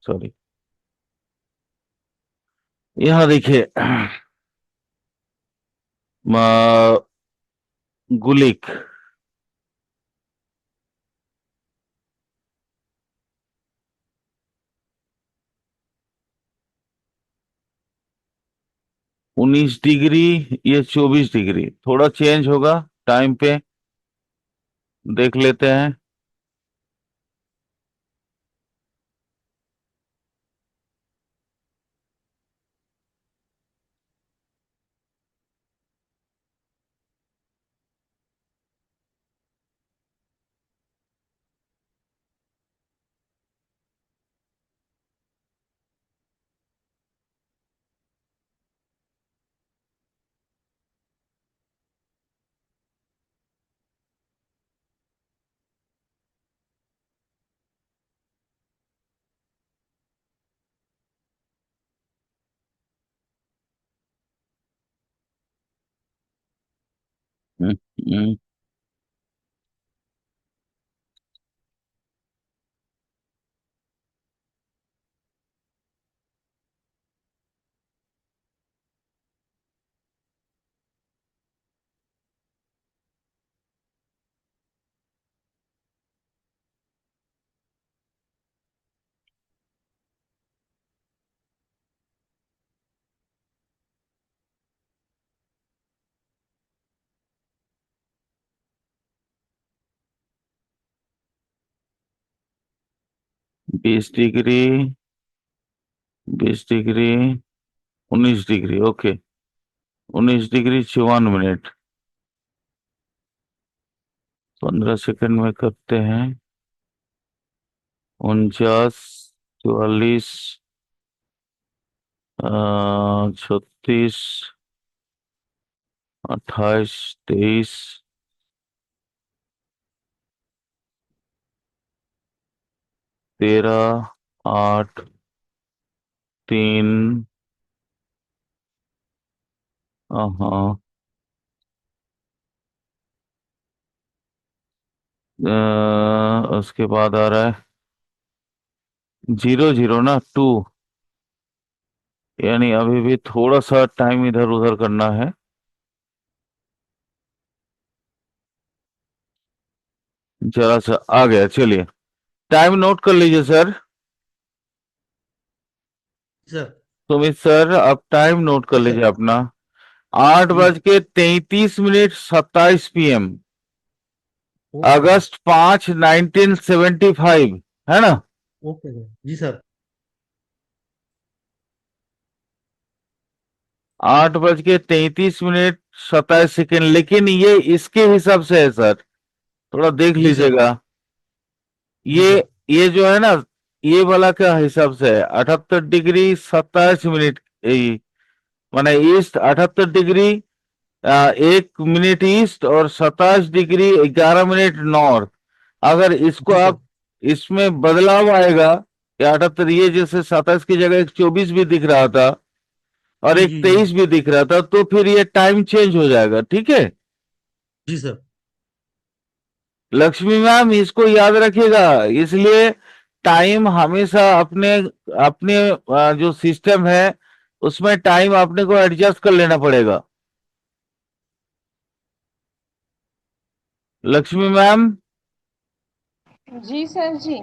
Sorry. यहाँ देखिए, गुलिक। 19 degree, ये 24 डिग्री, थोड़ा चेंज होगा टाइम पे, देख लेते हैं। हम्म, हम्म, 20 degree, 20 degree, 19 degree, okay. 19 degree 54 minute, 15 second में करते हैं। 49, 44, 36, 28, 23, 13, 8, 3, हाँ, उसके बाद आ रहा है 00 ना 2, यानी अभी भी थोड़ा सा टाइम इधर उधर करना है। जरा सा आ गया, चलिए टाइम नोट कर लीजिए सर। सर। सुमित सर, आप टाइम नोट कर जी लीजिए सर। अपना। 8:33 PM, ओके सर। अगस्त 5, 1975, है ना? Okay sir. जी सर। 8:33 मिनट 27 सेकेंड, लेकिन ये इसके हिसाब से है सर, थोड़ा देख जी सर। लीजिएगा। जी ये सर। ये जो है ना, ये वाला क्या हिसाब से है? 78 डिग्री 27 मिनट, माने ईस्ट 78 डिग्री 1 मिनट ईस्ट, और 27 डिग्री 11 मिनट नॉर्थ। अगर इसको जी सर। आप, इसमें बदलाव आएगा, या 78, ये जैसे 27 की जगह एक 24 भी दिख रहा था और जी एक जी जी। 23 भी दिख रहा था, तो फिर ये टाइम चेंज हो जाएगा, ठीक है? जी सर। लक्ष्मी मैम, इसको याद रखिएगा। इसलिए टाइम हमेशा अपने अपने जो सिस्टम है उसमें टाइम अपने को एडजस्ट कर लेना पड़ेगा। लक्ष्मी मैम, जी सर जी।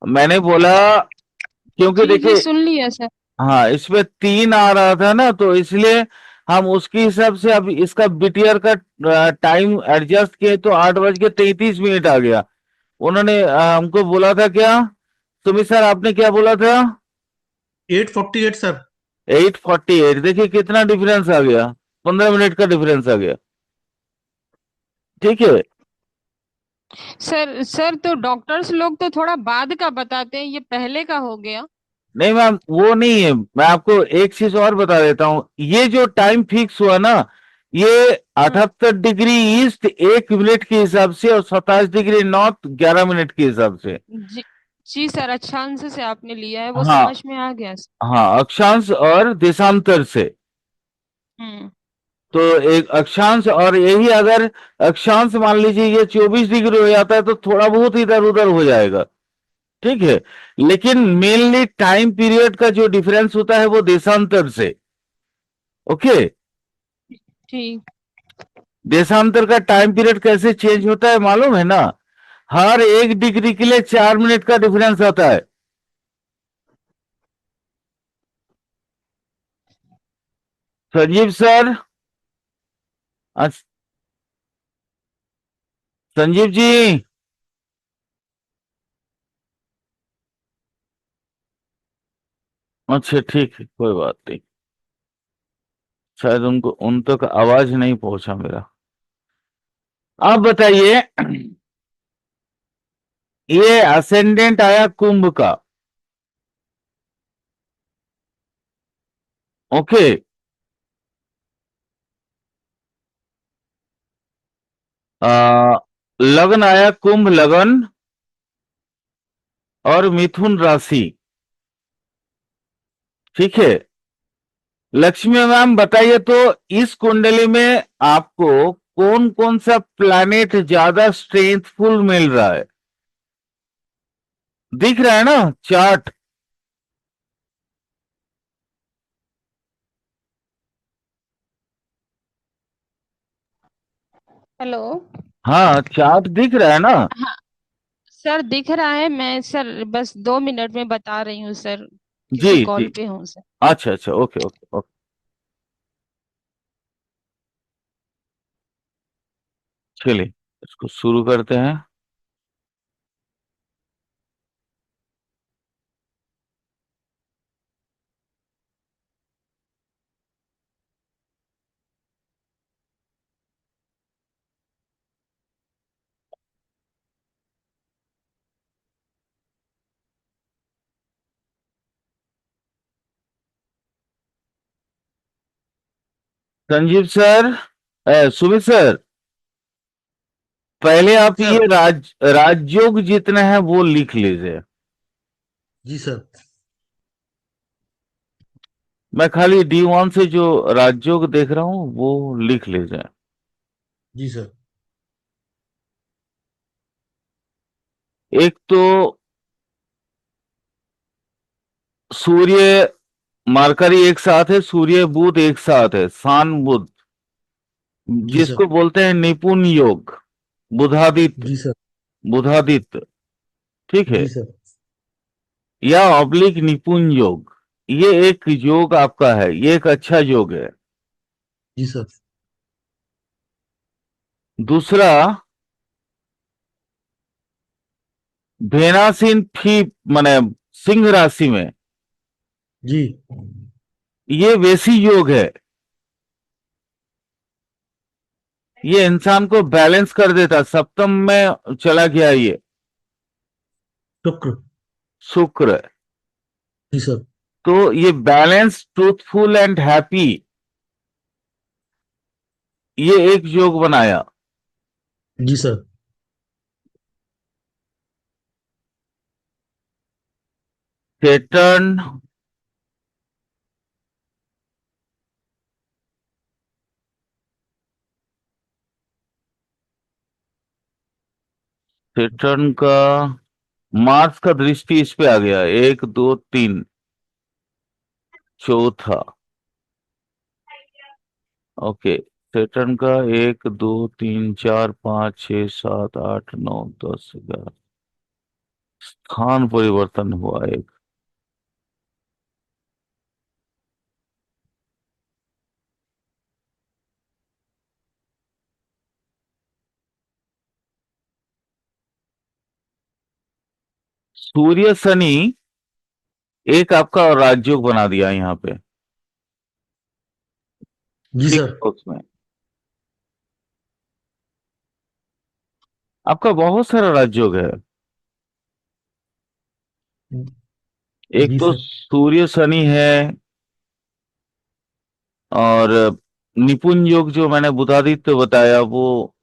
मैंने बोला, क्योंकि जी जी देखिए, सुन लिया सर। हाँ, इसमें 3 आ रहा था ना, तो इसलिए हम उसके हिसाब से अब इसका बीटीआर का टाइम एडजस्ट किए, तो 8:33 मिनट आ गया। उन्होंने हमको बोला था क्या? सुमित सर, आपने क्या बोला था? 848 सर। 8:48, देखिए कितना डिफरेंस आ गया, 15 मिनट का डिफरेंस आ गया, ठीक है? सर सर तो डॉक्टर्स लोग तो थोड़ा बाद का बताते हैं, ये पहले का हो गया। नहीं मैम, वो नहीं है, मैं आपको एक चीज और बता देता हूँ। ये जो टाइम फिक्स हुआ ना, ये हाँ 78 डिग्री ईस्ट 1 मिनट के हिसाब से, और 27 डिग्री नॉर्थ 11 मिनट के हिसाब से। जी। जी सर, अक्षांश से आपने लिया है, वो हाँ, समझ में आ गया सर। हाँ, अक्षांश और देशांतर से। हम्म। तो एक अक्षांश, और यही अगर अक्षांश मान लीजिए ये 24 डिग्री हो जाता है, तो थोड़ा बहुत इधर उधर हो जाएगा। ठीक है, लेकिन मेनली टाइम पीरियड का जो डिफरेंस होता है वो देशांतर से। ओके, ठीक। देशांतर का टाइम पीरियड कैसे चेंज होता है मालूम है ना? हर 1 डिग्री के लिए 4 मिनट का डिफरेंस आता है। संजीव सर, संजीव जी, अच्छा ठीक है, कोई बात नहीं, शायद उनको उन तक आवाज नहीं पहुंचा मेरा। आप बताइए, ये असेंडेंट आया कुंभ का। ओके, लगन आया कुंभ लगन और मिथुन राशि। ठीक है, लक्ष्मी मैम बताइए तो, इस कुंडली में आपको कौन कौन सा प्लैनेट ज्यादा स्ट्रेंथफुल मिल रहा है? दिख रहा है ना चार्ट? हेलो। हाँ, चार्ट दिख रहा है ना? हाँ सर, दिख रहा है। मैं सर बस 2 मिनट में बता रही हूँ सर, जी किसी जी, कॉल पे हूँ सर। अच्छा अच्छा, ओके ओके ओके, चलिए इसको शुरू करते हैं। संजीव सर, सुमित सर, पहले आप ये सर। राजयोग जितने हैं वो लिख लीजिए। जी सर। मैं खाली D1 से जो राजयोग देख रहा हूं वो लिख लीजिए। जी सर। एक तो सूर्य मरकरी एक साथ है, सूर्य बुध एक साथ है, सान बुध, जी सर। जिसको बोलते हैं निपुण योग, बुधादित्य, जी सर। बुधादित्य। ठीक है, जी सर। या ऑब्लिक निपुण योग, ये एक योग आपका है, ये एक अच्छा योग है। जी सर। दूसरा, भेनासिन फी माने सिंह राशि में, जी। ये वैसी योग है, ये इंसान को बैलेंस कर देता। सप्तम में चला गया ये शुक्र। शुक्र, जी सर। तो ये बैलेंस, ट्रूथफुल एंड हैप्पी, ये एक योग बनाया। जी सर। सेटर्न, सेटर्न का मार्स का दृष्टि इस पे आ गया, 1 2 3, चौथा। ओके, सेटर्न का 1 2 3 4 5 6 7 8 9 10 11, स्थान परिवर्तन हुआ एक। सूर्य शनि एक आपका और राजयोग बना दिया यहाँ पे, जी सिक्स सर। हाउस में। आपका बहुत सारा राजयोग है। एक जी तो सर। सूर्य शनि है, और निपुण योग जो मैंने बुधादित्य बताया वो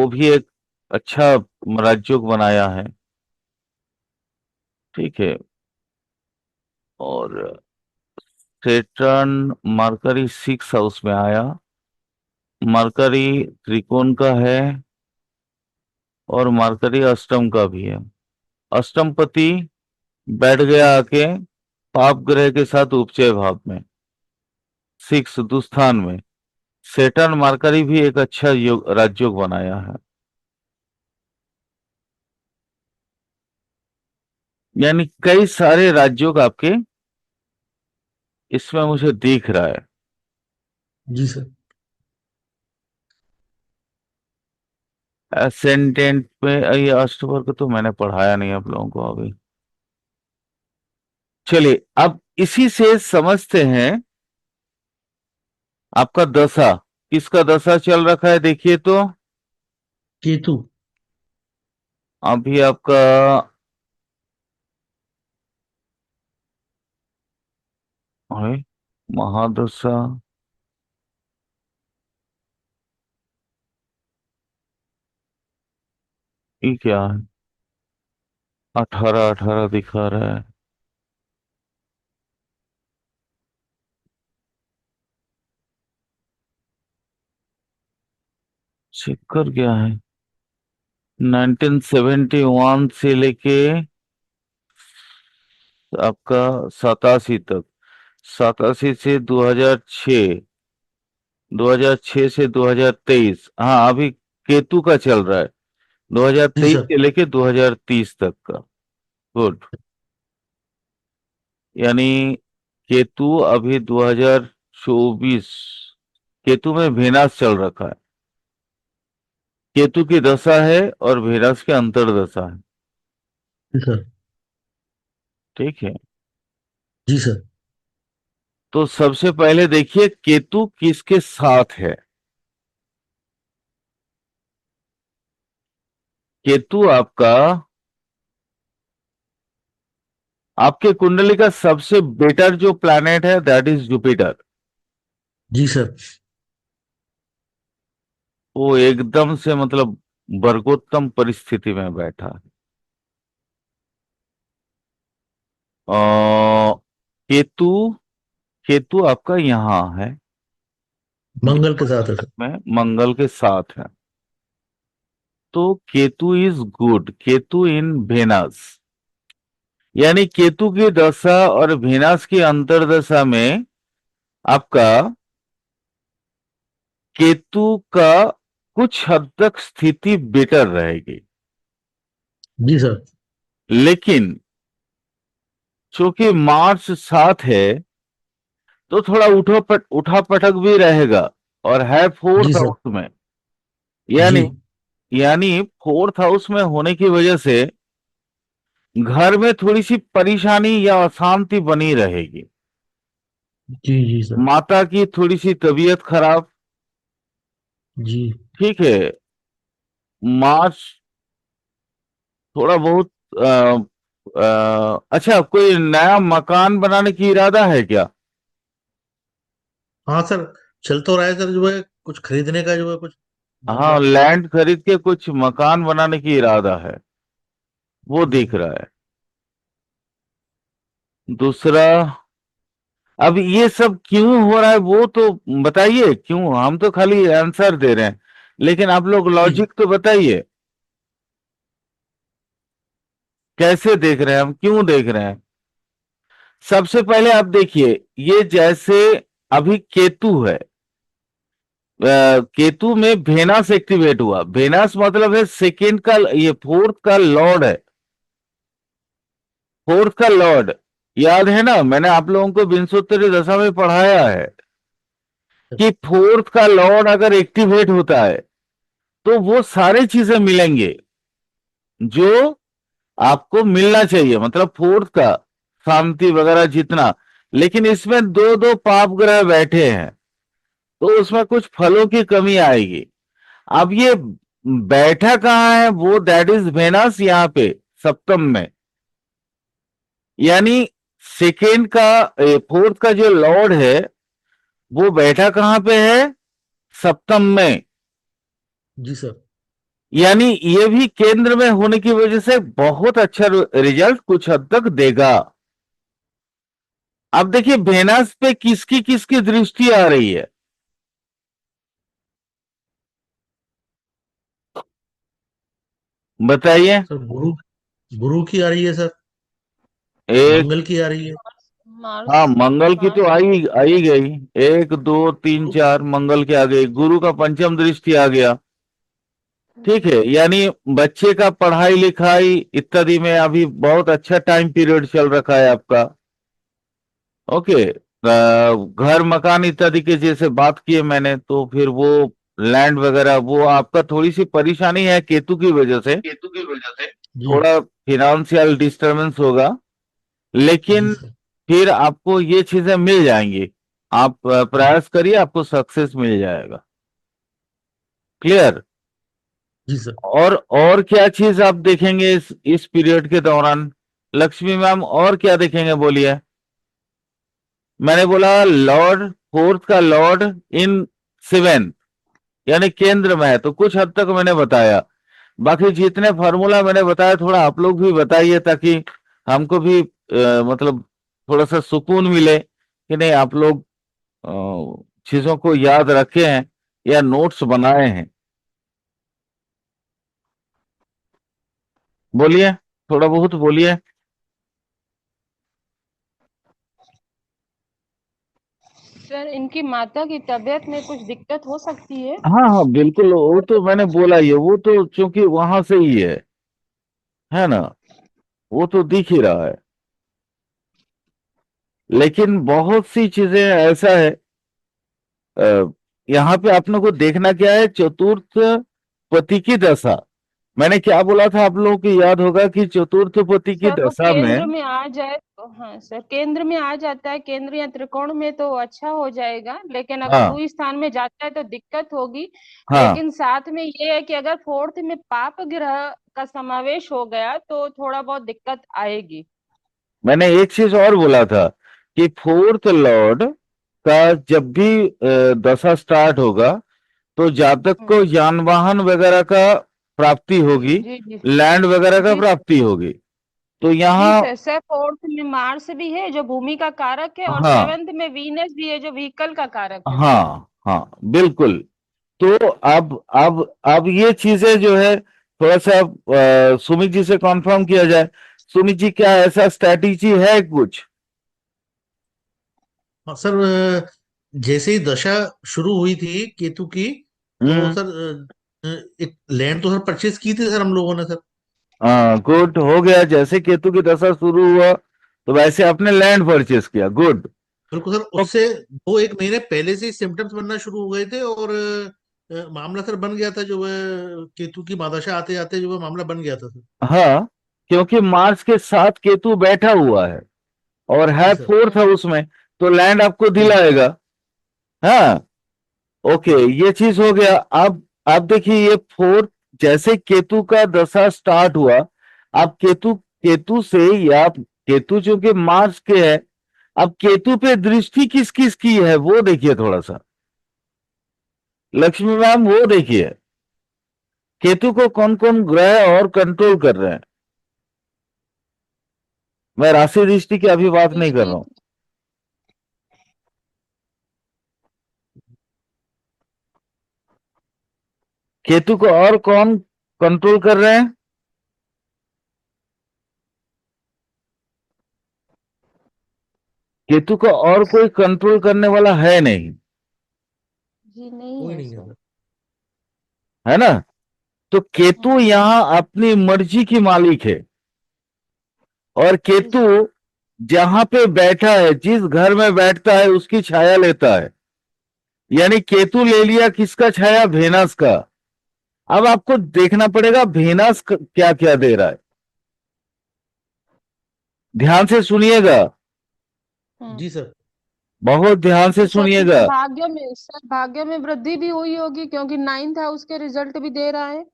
भी एक अच्छा राजयोग बनाया है। ठीक है, और सेटर्न मरकरी 6 हाउस में आया, मरकरी त्रिकोण का है और मरकरी अष्टम का भी है। अष्टमपति बैठ गया आके पाप ग्रह के साथ उपचय भाव में, 6 दुस्थान में। सेटर्न मार्करी भी एक अच्छा योग राजयोग बनाया है, यानी कई सारे राजयोग आपके इसमें मुझे दिख रहा है। जी सर। एसेंडेंट में ये अष्टवर्ग तो मैंने पढ़ाया नहीं आप लोगों को अभी। चलिए अब इसी से समझते हैं आपका दशा, किसका दशा चल रखा है देखिए तो। केतु। अभी आपका है महादशा, ये क्या है, 18 दिखा रहा है। चक्कर क्या है, 1971 से लेके आपका 87 तक, 87 से 2006, 2006 से 2023, हाँ अभी केतु का चल रहा है, जी 2023 सर। से लेके 2030 तक का। गुड। यानी केतु अभी 2024, केतु में वेनस चल रखा है, केतु की दशा है और वेनस के अंतर्दशा है। जी सर। ठीक है, जी सर। तो सबसे पहले देखिए केतु किसके साथ है। केतु आपका आपके कुंडली का सबसे बेटर जो प्लैनेट है दैट इज जुपिटर। जी सर। वो एकदम से मतलब वर्गोत्तम परिस्थिति में बैठा है। केतु, केतु आपका यहां है, मंगल के साथ है सर। में मंगल के साथ है। तो Ketu is good, Ketu in Venus, यानी केतु की दशा और वेनस की अंतर्दशा में आपका केतु का कुछ हद तक स्थिति बेटर रहेगी। जी सर। लेकिन चूंकि मार्स साथ है तो थोड़ा उठा पटक भी रहेगा, और है जी फोर्थ सर। हाउस में। जी। यानी यानी फोर्थ हाउस में होने की वजह से घर में थोड़ी सी परेशानी या अशांति बनी रहेगी। जी। जी सर। माता की थोड़ी सी तबीयत खराब। जी। ठीक है, मार्च थोड़ा बहुत अच्छा, कोई नया मकान बनाने की इरादा है क्या? हाँ सर, चल तो रहा है सर, जो है कुछ खरीदने का, जो है कुछ हाँ, मतलब। लैंड खरीद के कुछ मकान बनाने की इरादा है, वो जी दिख सर। रहा है। दूसरा, अब ये सब क्यों हो रहा है वो तो बताइए, क्यों? हम तो खाली आंसर दे रहे हैं, लेकिन आप लोग जी। लॉजिक तो बताइए, कैसे देख रहे हैं, हम क्यों देख रहे हैं। सबसे पहले आप देखिए, ये जैसे अभी केतु है, केतु में वेनस एक्टिवेट हुआ। वेनस मतलब है सेकेंड का, ये फोर्थ का लॉर्ड है, फोर्थ का लॉर्ड। याद है ना, मैंने आप लोगों को विंशोत्तरी दशा में पढ़ाया है कि फोर्थ का लॉर्ड अगर एक्टिवेट होता है तो वो सारी चीजें मिलेंगे जो आपको मिलना चाहिए, मतलब फोर्थ का शांति वगैरह जितना। लेकिन इसमें दो दो पाप ग्रह बैठे हैं तो उसमें कुछ फलों की कमी आएगी। अब ये बैठा कहाँ है, वो दैट इज वेनस यहाँ पे सप्तम में। यानी सेकेंड का, फोर्थ का जो लॉर्ड है वो बैठा कहाँ पे है, सप्तम में। जी सर। यानी ये भी केंद्र में होने की वजह से बहुत अच्छा रिजल्ट कुछ हद तक देगा। अब देखिए वेनस पे किसकी किसकी दृष्टि आ रही है, बताइए। सर गुरु, गुरु की आ रही है सर, एक, मंगल की आ रही है। मार्स हाँ मंगल की तो मार्स आई गई, 1 2 3 4 मंगल के आ गई, गुरु का पंचम दृष्टि आ गया। ठीक है, यानी बच्चे का पढ़ाई लिखाई इत्यादि में अभी बहुत अच्छा टाइम पीरियड चल रखा है आपका। ओके, घर मकान इत्यादि के जैसे बात किए मैंने, तो फिर वो लैंड वगैरह वो आपका थोड़ी सी परेशानी है केतु की वजह से, जी। थोड़ा फिनेंशियल डिस्टरबेंस होगा, जी लेकिन सर। फिर आपको ये चीजें मिल जाएंगी। आप प्रयास करिए, आपको सक्सेस मिल जाएगा। क्लियर? जी सर। और क्या चीज आप देखेंगे इस पीरियड के दौरान? लक्ष्मी मैम और क्या देखेंगे बोलिए। मैंने बोला लॉर्ड, फोर्थ का लॉर्ड इन सेवेंथ, यानी केंद्र में है, तो कुछ हद तक मैंने बताया। बाकी जितने फार्मूला मैंने बताया थोड़ा आप लोग भी बताइए, ताकि हमको भी मतलब थोड़ा सा सुकून मिले कि नहीं आप लोग चीजों को याद रखे हैं या नोट्स बनाए हैं। बोलिए, थोड़ा बहुत बोलिए। सर, इनकी माता की तबीयत में कुछ दिक्कत हो सकती है। हाँ हाँ बिल्कुल, वो तो मैंने बोला ही है, वो तो चूंकि वहां से ही है ना, वो तो दिख ही रहा है। लेकिन बहुत सी चीजें ऐसा है, अ, यहाँ पे आपने को देखना क्या है, चतुर्थ पति की दशा। मैंने क्या बोला था आप लोगों को याद होगा कि चतुर्थ पति की सर वो दशा केंद्र में, में आ जाए तो, हाँ सर, केंद्र में आ जाता है, केंद्र या त्रिकोण में तो अच्छा हो जाएगा, लेकिन अगर हाँ भू स्थान में जाता है तो दिक्कत होगी। हाँ, लेकिन साथ में ये है कि अगर फोर्थ में पाप ग्रह का समावेश हो गया तो थोड़ा बहुत दिक्कत आएगी। मैंने एक चीज और बोला था कि फोर्थ लॉर्ड का जब भी दशा स्टार्ट होगा तो जातक हम्म, को यान वाहन वगैरह का प्राप्ति होगी, जी जी लैंड वगैरह का जी सर। प्राप्ति होगी। तो जी यहाँ, सर, सर फोर्थ में मार्स भी है जो भूमि का कारक है, और हाँ सेवेंथ में वीनस भी है जो व्हीकल का कारक है सर। हाँ हाँ बिल्कुल। तो अब ये चीजें जो है थोड़ा सा सुमित जी से कंफर्म किया जाए। सुमित जी, क्या ऐसा स्ट्रैटेजी है कुछ? हाँ सर, जैसे ही दशा शुरू हुई थी केतु की, तो हम्म, सर एक लैंड तो सर परचेज की थी सर हम लोगों ने सर। हाँ गुड, हो गया। जैसे केतु की दशा शुरू हुआ तो वैसे आपने लैंड परचेस किया, गुड। बिल्कुल सर, उससे 2 1 महीने पहले से ही सिम्टम्स बनना शुरू हो गए थे, और मामला सर बन गया था जो है, केतु की महादशा आते आते जो है मामला बन गया था सर। हाँ, क्योंकि मार्स के साथ केतु बैठा हुआ है और जी है सर। फोर्थ हाउस में, तो लैंड आपको जी। दिलाएगा। हाँ, ओके, जी। ये चीज हो गया। अब देखिए ये फोर्थ, जैसे केतु का दशा स्टार्ट हुआ, अब केतु केतु से, या केतु चूंकि मार्स के है, अब केतु पे दृष्टि किस किस की है वो देखिए थोड़ा सा। लक्ष्मी मैम वो देखिए, केतु को कौन कौन ग्रह और कंट्रोल कर रहे हैं। मैं राशि दृष्टि की अभी बात नहीं कर दृष्टि। रहा हूं। केतु को और कौन कंट्रोल कर रहे हैं? केतु को और कोई कंट्रोल करने वाला है नहीं, जी नहीं कोई है नहीं है सर। सर। है ना? तो केतु हम्म, यहां अपनी मर्जी की मालिक है। और जी केतु सर। जहां पे बैठा है, जिस घर में बैठता है उसकी छाया लेता है। यानी केतु ले लिया किसका छाया? वेनस का। अब आपको देखना पड़ेगा वेनस क्या क्या दे रहा है। ध्यान से सुनिएगा, हम्म, जी सर। बहुत ध्यान से तो सर इनके सुनिएगा। भाग्य में वृद्धि भी हुई होगी, क्योंकि नाइन्थ हाउस के रिजल्ट भी दे रहा है।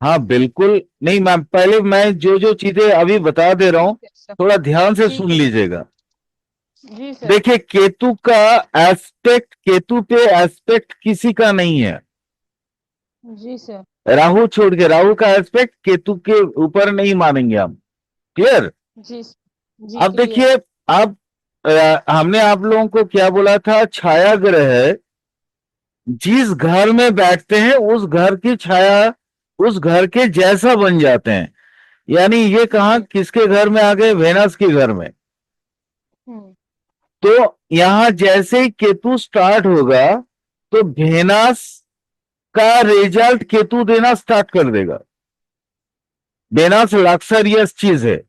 हाँ बिल्कुल, नहीं मैम, पहले मैं जो जो चीजें अभी बता दे रहा हूं ठीक है सर। थोड़ा ध्यान से ठीक सुन है सर। लीजिएगा। जी सर। देखिए केतु का एस्पेक्ट, केतु पे एस्पेक्ट किसी का नहीं है। जी सर। राहु छोड़ के, राहु का एस्पेक्ट केतु के ऊपर नहीं मानेंगे हम। क्लियर? जी जी अब क्लियर। देखिए, अब हमने आप लोगों को क्या बोला था, छाया ग्रह जिस घर में बैठते हैं उस घर की छाया उस घर के जैसा बन जाते हैं। यानी ये कहा किसके घर में आ गए, वेनस के घर में। हम्म। तो यहां जैसे ही केतु स्टार्ट होगा तो वेनस का रिजल्ट केतु देना स्टार्ट कर देगा। वेनस लग्जरियस चीज है।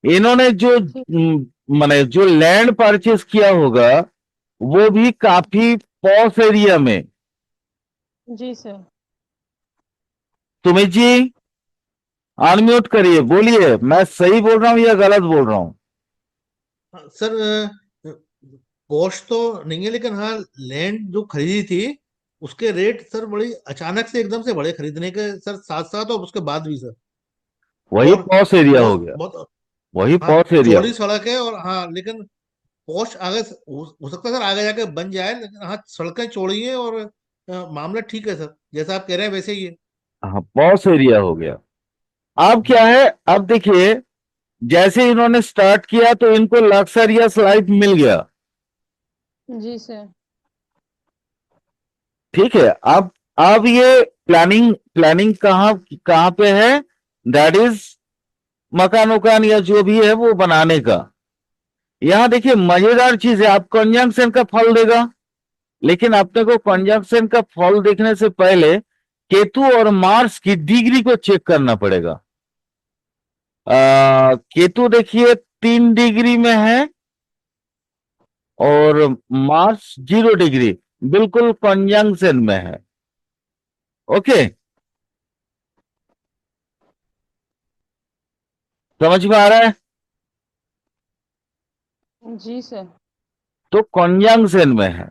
इन्होंने जो जी माने जो लैंड परचेस किया होगा वो भी काफी पॉश एरिया में। जी सर। सुमित जी अनम्यूट करिए, बोलिए मैं सही बोल रहा हूं या गलत बोल रहा हूं। हाँ, सर कॉस्ट तो नहीं है, लेकिन हाँ लैंड जो खरीदी थी उसके रेट सर बड़ी अचानक से एकदम से बढ़े खरीदने के सर, साथ साथ और उसके बाद भी सर। वही और पॉश एरिया हो बहुत गया, बहुत वही हाँ पॉश एरिया हो चौड़ी सड़क है, और हाँ लेकिन कॉस्ट आगे हो सकता है सर आगे जाके बन जाए, लेकिन हाँ सड़कें चौड़ी है और मामला ठीक है सर, जैसा आप कह रहे हैं वैसे ही है। गया। हाँ पॉश एरिया हो गया। अब जी क्या है, अब देखिए जैसे इन्होंने स्टार्ट किया तो इनको लग्जरियस लाइफ मिल गया। जी सर। ठीक है। अब ये प्लानिंग प्लानिंग कहाँ कहाँ पे है, दैट इज मकान उकान या जो भी है वो बनाने का। यहां देखिए मजेदार चीज है, आप कंजंक्शन का फल देगा, लेकिन अपने को कंजंक्शन का फल देखने से पहले केतु और मार्स की डिग्री को चेक करना पड़ेगा। केतु देखिए 3 डिग्री में है और मार्स 0 डिग्री, बिल्कुल कंजंक्शन में है। ओके, समझ में आ रहा है। जी सर। तो कंजंक्शन में है,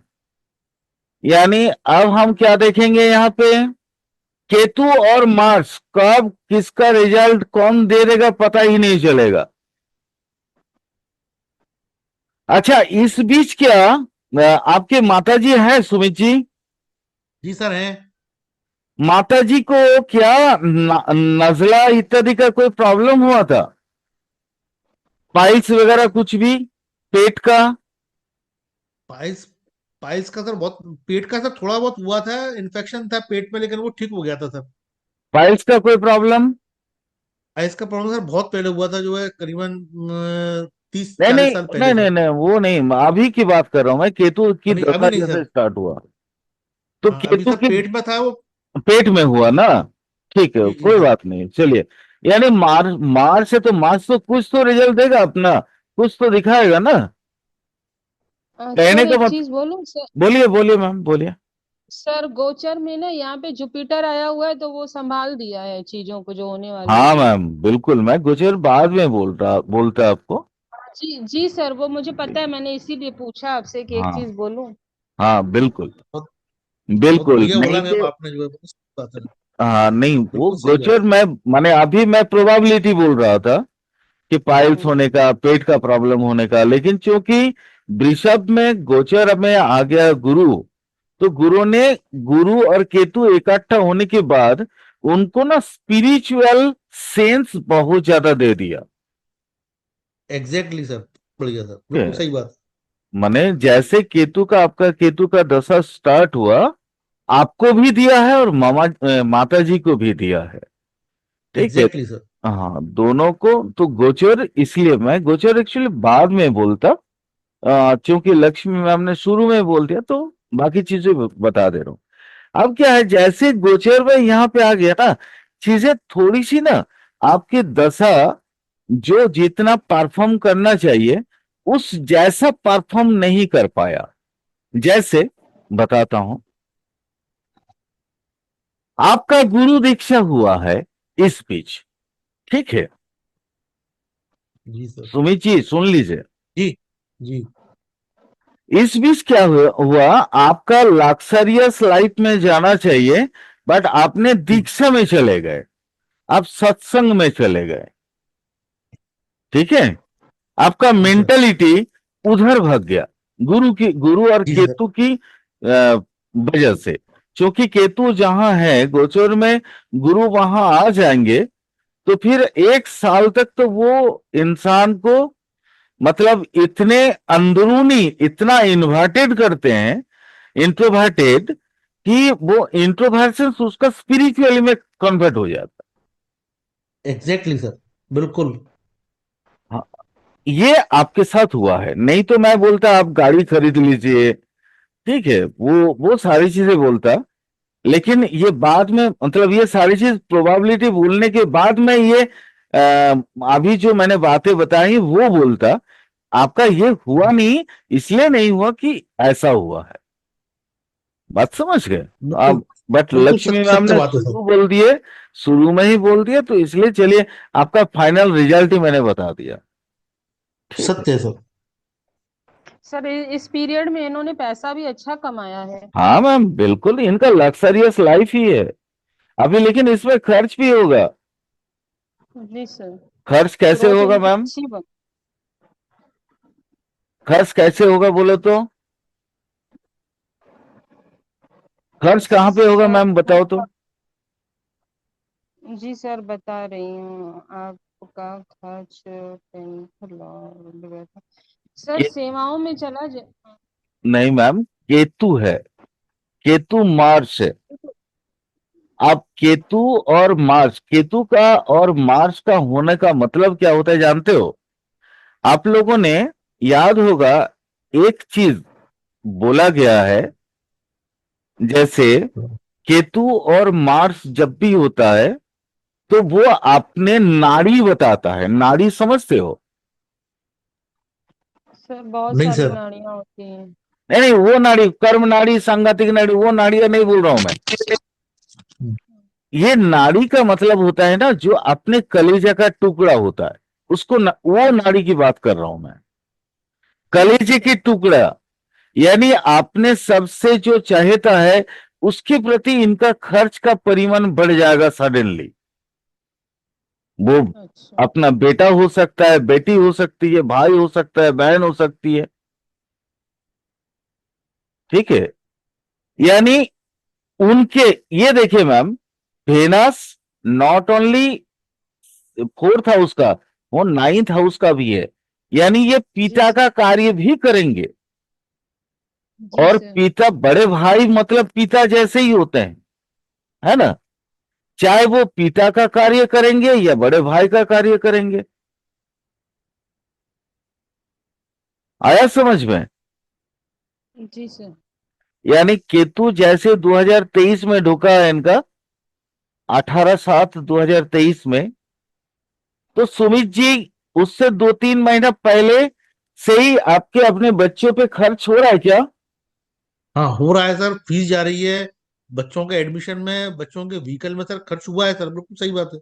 यानी अब हम क्या देखेंगे यहां पे, केतु और मार्स कब किसका रिजल्ट कौन दे देगा पता ही नहीं चलेगा। अच्छा इस बीच क्या आपके माताजी हैं सुमित जी, जी सर हैं। माताजी को क्या नजला इत्यादि का कोई प्रॉब्लम हुआ था, पाइल्स वगैरह कुछ भी, पेट का। पाइल्स पाइल्स का सर बहुत, पेट का सर थोड़ा बहुत हुआ था, इन्फेक्शन था पेट में, लेकिन वो ठीक हो गया था सर। पाइल्स का कोई प्रॉब्लम। पाइल्स का प्रॉब्लम सर बहुत पहले हुआ था, जो है करीबन 30 नहीं 40 नहीं साल नहीं पहले नहीं सर। नहीं, वो नहीं, अभी की बात कर रहा हूं मैं, केतु की अभी दशा अभी नहीं जैसे सर। स्टार्ट हुआ तो हाँ अभी केतु सर की पेट में था वो। पेट में हुआ ना। ठीक है जी जी कोई जी। बात नहीं, चलिए। यानी मार्च से तो मार्च तो कुछ तो रिजल्ट देगा अपना, कुछ तो दिखाएगा ना। कहने सर का एक मत, चीज बोलूं सर। बोलिए बोलिए मैम बोलिए। सर गोचर में ना यहाँ पे जुपिटर आया हुआ है, तो वो संभाल दिया है चीजों को जो होने वाली हाँ थी। मैम बिल्कुल, मैं गुजर बाद में बोलता आपको। जी जी सर, वो मुझे पता है, मैंने इसीलिए पूछा आपसे कि एक हाँ चीज बोलूं। हाँ बिल्कुल बहुत बहुत बिल्कुल, बढ़िया नहीं बोला मैम तो आपने, जो है बहुत सही बात है। हाँ नहीं वो बिल्कुल सही बात। गोचर मैं माने अभी मैं प्रोबेबिलिटी बोल रहा था कि पाइल्स हम्म। होने का, पेट का प्रॉब्लम होने का, लेकिन चूंकि वृषभ में गोचर में आ गया गुरु, तो गुरु ने, गुरु और केतु इकट्ठा होने के बाद उनको ना स्पिरिचुअल सेंस बहुत ज्यादा दे दिया। एग्जैक्टली सर, बढ़िया सर, ठीक बिल्कुल है? सही बात। माने जैसे केतु का, आपका केतु का दशा स्टार्ट हुआ, आपको भी दिया है और माता जी को भी दिया है। ठीक है। Exactly sir. हाँ दोनों को। तो गोचर, इसलिए मैं गोचर एक्चुअली बाद में बोलता, क्योंकि लक्ष्मी मैम ने शुरू में बोल दिया तो बाकी चीजें बता दे रहा हूं। अब क्या है, जैसे गोचर में यहाँ पे आ गया ना, चीजें थोड़ी सी ना, आपकी दशा जो जितना परफॉर्म करना चाहिए उस जैसा परफॉर्म नहीं कर पाया। जैसे बताता हूं, आपका गुरु दीक्षा हुआ है इस बीच, ठीक है, जी सर। सुमित जी सुन लीजिए। जी जी। इस बीच क्या हुआ, आपका लग्जरियस लाइफ में जाना चाहिए, बट आपने जी दीक्षा में चले गए, आप सत्संग में चले गए। ठीक है, आपका जी सर। मेंटलिटी उधर भाग गया, गुरु और जी सर। केतु की वजह से। क्योंकि केतु जहां है गोचर में, गुरु वहां आ जाएंगे, तो फिर 1 साल तक तो वो इंसान को मतलब इतने अंदरूनी इतना इन्वर्टेड करते हैं, इंट्रोवर्टेड, कि वो इंट्रोवर्सन उसका स्पिरिचुअली में कन्वर्ट हो जाता एग्जैक्टली सर, बिल्कुल। हाँ, ये आपके साथ हुआ है, नहीं तो मैं बोलता आप गाड़ी खरीद लीजिए, ठीक है, वो सारी चीजें बोलता। लेकिन ये बाद में, मतलब ये सारी चीज प्रोबेबिलिटी बोलने के बाद में ये अभी जो मैंने बातें बताई वो बोलता। आपका ये हुआ नहीं, इसलिए नहीं हुआ कि ऐसा हुआ है। बात समझ गए बिल्कुल आप? बट बिल्कुल लक्ष्मी सत्य मैम सत्य ने बात है सर। शुरू बोल दिए, शुरू में ही बोल दिया, तो इसलिए चलिए आपका फाइनल रिजल्ट ही मैंने बता दिया। ठीक है। सत्य है सर। सर इस पीरियड में इन्होंने पैसा भी अच्छा कमाया है। हाँ मैम, बिल्कुल इनका लग्जरियस लाइफ ही है अभी, लेकिन इसमें खर्च भी होगा। जी सर। खर्च कैसे ग्रोथ होगा इनकी मैम? अच्छी बन। खर्च कैसे होगा बोलो तो? खर्च कहाँ पे होगा सर मैम, बताओ तो। जी सर बता रही हूँ आपका खर्च 10 लाख सर ये सेवाओं में चला जाए। नहीं मैम, केतु है, केतु मार्च है। आप केतु और मार्च, केतु का और मार्च का होने का मतलब क्या होता है जानते हो? आप लोगों ने, याद होगा, एक चीज बोला गया है, जैसे केतु और मार्स जब भी होता है तो वो अपने नाड़ी बताता है। नाड़ी समझते हो? सर बहुत नहीं सारी सर। नाड़ियां होती हैं। नहीं नहीं, वो नाड़ी कर्म नाड़ी, सांगातिक नाड़ी, वो नाड़ियां नहीं बोल रहा हूं मैं। ये नाड़ी का मतलब होता है ना, जो अपने कलेजे का टुकड़ा होता है, उसको वो नाड़ी की बात कर रहा हूं मैं। कलेजे की टुकड़ा, यानी आपने सबसे जो चाहता है उसके प्रति इनका खर्च का परिमाण बढ़ जाएगा सडनली। वो अच्छा। अपना बेटा हो सकता है, बेटी हो सकती है, भाई हो सकता है, बहन हो सकती है, ठीक है। यानी उनके, ये देखिए ma'am, Venus not only fourth house का, वो नाइन्थ हाउस का भी है। यानी ये जी पिता का कार्य भी करेंगे। जी और सर। पिता, बड़े भाई मतलब पिता जैसे ही होते हैं, है ना? चाहे वो पिता का कार्य करेंगे या बड़े भाई का कार्य करेंगे। आया समझ में? जी सर। यानी केतु जैसे 2023 में ढुका है इनका, 18/7/2023 में, तो सुमित जी उससे 2-3 महीना पहले से ही आपके अपने बच्चों पे खर्च हो रहा है क्या? हाँ हो रहा है सर, फीस जा रही है, बच्चों के एडमिशन में, बच्चों के व्हीकल में सर खर्च हुआ है सर, बिल्कुल सही बात है।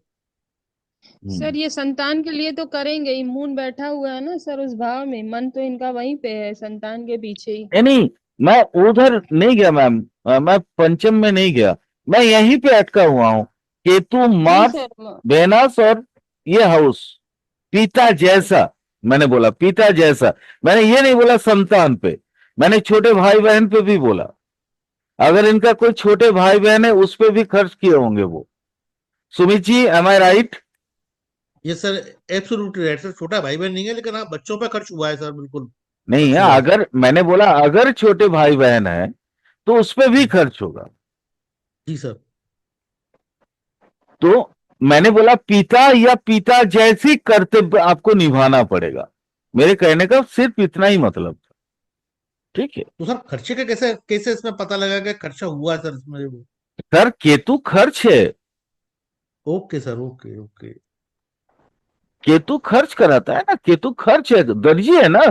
सर ये संतान के लिए तो करेंगे ही, मून बैठा हुआ है ना सर उस भाव में, मन तो इनका वहीं पे है संतान के पीछे ही। नहीं नहीं, मैं उधर नहीं गया मैम, मैं पंचम में नहीं गया, मैं यहीं पे अटका हुआ हूं। केतु, जी मार्स, सर। वेनस और ये हाउस, पिता जैसा। मैंने बोला पिता जैसा, मैंने ये नहीं बोला संतान पे, मैंने छोटे भाई बहन पे भी बोला। अगर इनका कोई छोटे भाई बहन है उस पे भी खर्च किए होंगे वो। सुमित जी, एम आई राइट? ये सर एब्सोल्युटली राइट सर, छोटा भाई बहन नहीं है, लेकिन हाँ बच्चों पे खर्च हुआ है सर, बिल्कुल नहीं खर्च है, हुआ है। अगर मैंने बोला अगर छोटे भाई बहन है तो उस पे भी खर्च होगा। जी सर। तो मैंने बोला पिता या पिता जैसी कर्तव्य आपको निभाना पड़ेगा। मेरे कहने का सिर्फ इतना ही मतलब था, ठीक है। तो सर खर्चे का कैसे कैसे इसमें पता लगा कि खर्चा हुआ है सर इसमें वो? सर केतु खर्च है, okay sir, okay okay. Ketu खर्च कराता है ना, केतु खर्च है, दर्जी है ना,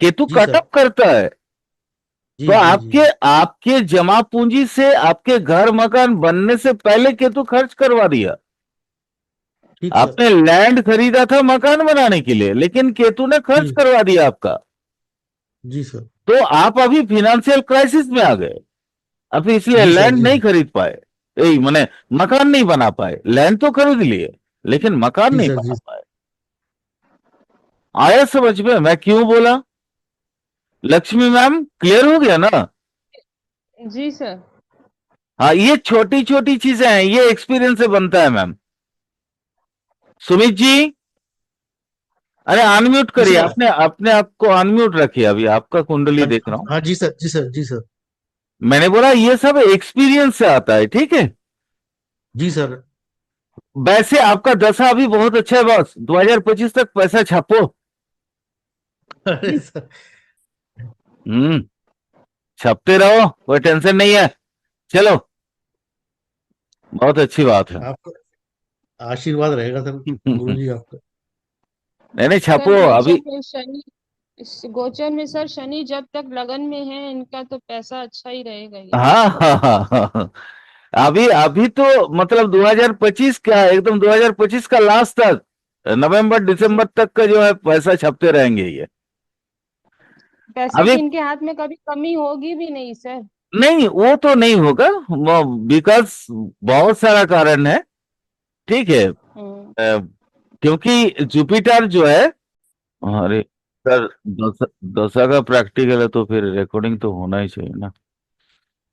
केतु जी सर। कटअप करता है। जी तो जी जी आपके जी। आपके जमा पूंजी से आपके घर मकान बनने से पहले केतु खर्च करवा दिया। ठीक सर। आपने लैंड खरीदा था मकान बनाने के लिए, लेकिन केतु ने खर्च जी करवा दिया आपका। जी सर। तो आप अभी फिनेंशियल क्राइसिस में आ गए, अब इसलिए जी सर। लैंड जी नहीं सर। खरीद पाए, यही मैंने, मकान नहीं बना पाए। लैंड तो खरीद लिए लेकिन मकान जी नहीं सर। बना जी पाए। आया समझ में मैं क्यों बोला? लक्ष्मी मैम क्लियर हो गया ना? जी सर। हाँ, ये छोटी छोटी चीजें हैं, ये एक्सपीरियंस से बनता है मैम। सुमित जी, अरे अनम्यूट जी करिए, सर। अपने अपने आप को अनम्यूट रखिए, अभी आपका कुंडली हाँ देख रहा हूं। हाँ जी सर, जी सर, जी सर। मैंने बोला ये सब एक्सपीरियंस से आता है, ठीक है। जी सर। वैसे आपका दशा अभी बहुत अच्छा है बॉस, 2025 तक पैसा छापो। अरे सर, छापते रहो, कोई टेंशन नहीं है। चलो, बहुत अच्छी बात है। आपका आशीर्वाद रहेगा सर, नहीं गुरुजी आपका। नहीं, सर छापो अभी। गोचर में शनि, इस गोचर में सर शनि जब तक लगन में है इनका तो पैसा अच्छा ही रहेगा ये। हाँ हाँ हाँ हाँ हाँ। अभी अभी तो मतलब 2025 क्या है, एकदम 2025 का लास्ट तक, नवंबर जी। दिसंबर तक का जो है पैसा छपते रहेंगे ये। पैसे अभी की इनके हाथ में कभी कमी होगी भी नहीं सर। नहीं, वो तो नहीं होगा, बिकॉज बहुत सारा कारण है। ठीक है, हम्म। क्योंकि जुपिटर जो है, अरे सर, दशा दशा का प्रैक्टिकल है तो फिर रिकॉर्डिंग तो होना ही चाहिए ना।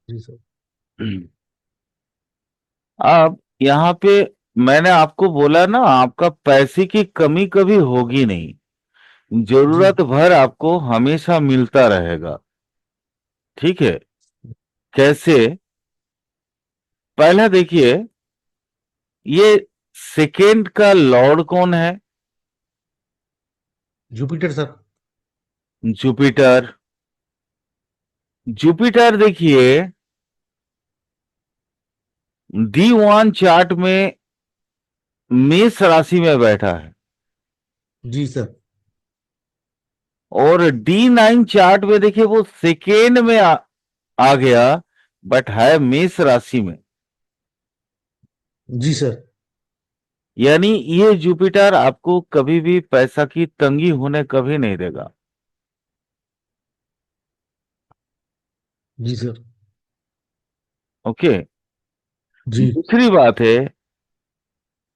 जी सर। अब यहाँ पे मैंने आपको बोला ना, आपका पैसे की कमी कभी होगी नहीं, जी जरूरत भर आपको हमेशा मिलता रहेगा। ठीक है, कैसे? पहला देखिए, ये सेकेंड का लॉर्ड कौन है? Jupiter sir. जुपिटर। जुपिटर देखिए, D1 चार्ट में मेष राशि में बैठा है, जी सर। और D9 चार्ट में देखिए वो सेकेंड में आ गया, बट है मेष राशि में। जी सर। यानी ये जुपिटर आपको कभी भी पैसा की तंगी होने कभी नहीं देगा। जी सर। ओके। जी। दूसरी बात है,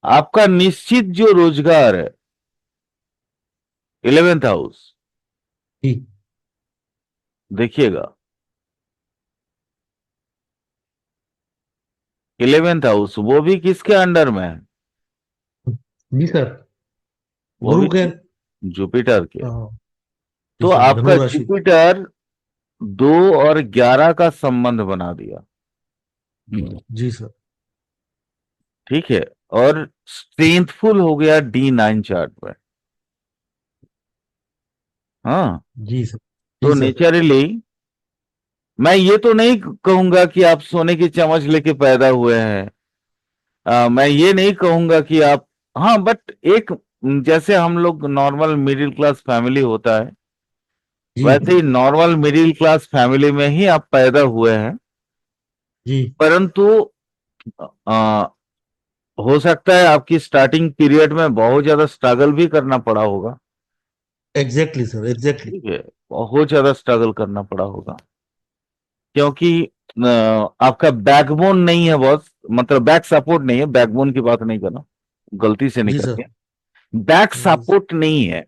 आपका निश्चित जो रोजगार है, 11th हाउस, जी। देखिएगा 11th हाउस वो भी किसके अंडर में है? जी सर। वो गुरु भी के। जुपिटर के। हाँ। जी तो सर, आपका धनु राशि। जुपिटर 2 और 11 का संबंध बना दिया। जी सर। ठीक है, और स्ट्रेंथफुल हो गया D9 चार्ट में। हाँ, जी सर। जी तो सर। नेचुरली मैं ये तो नहीं कहूंगा कि आप सोने की चम्मच लेके पैदा हुए हैं। मैं ये नहीं कहूंगा कि आप, हाँ बट एक, जैसे हम लोग नॉर्मल मिडिल क्लास फैमिली होता है, जी। वैसे ही नॉर्मल मिडिल क्लास फैमिली में ही आप पैदा हुए हैं। जी। परंतु आ, हो सकता है आपकी स्टार्टिंग पीरियड में बहुत ज्यादा स्ट्रगल भी करना पड़ा होगा। Exactly sir, exactly. ठीक है, बहुत ज्यादा स्ट्रगल करना पड़ा होगा, क्योंकि आपका बैकबोन नहीं है बॉस, मतलब बैक सपोर्ट नहीं है, बैकबोन की बात नहीं करना, गलती से जी निकल सर। गया। बैक जी। सपोर्ट नहीं है,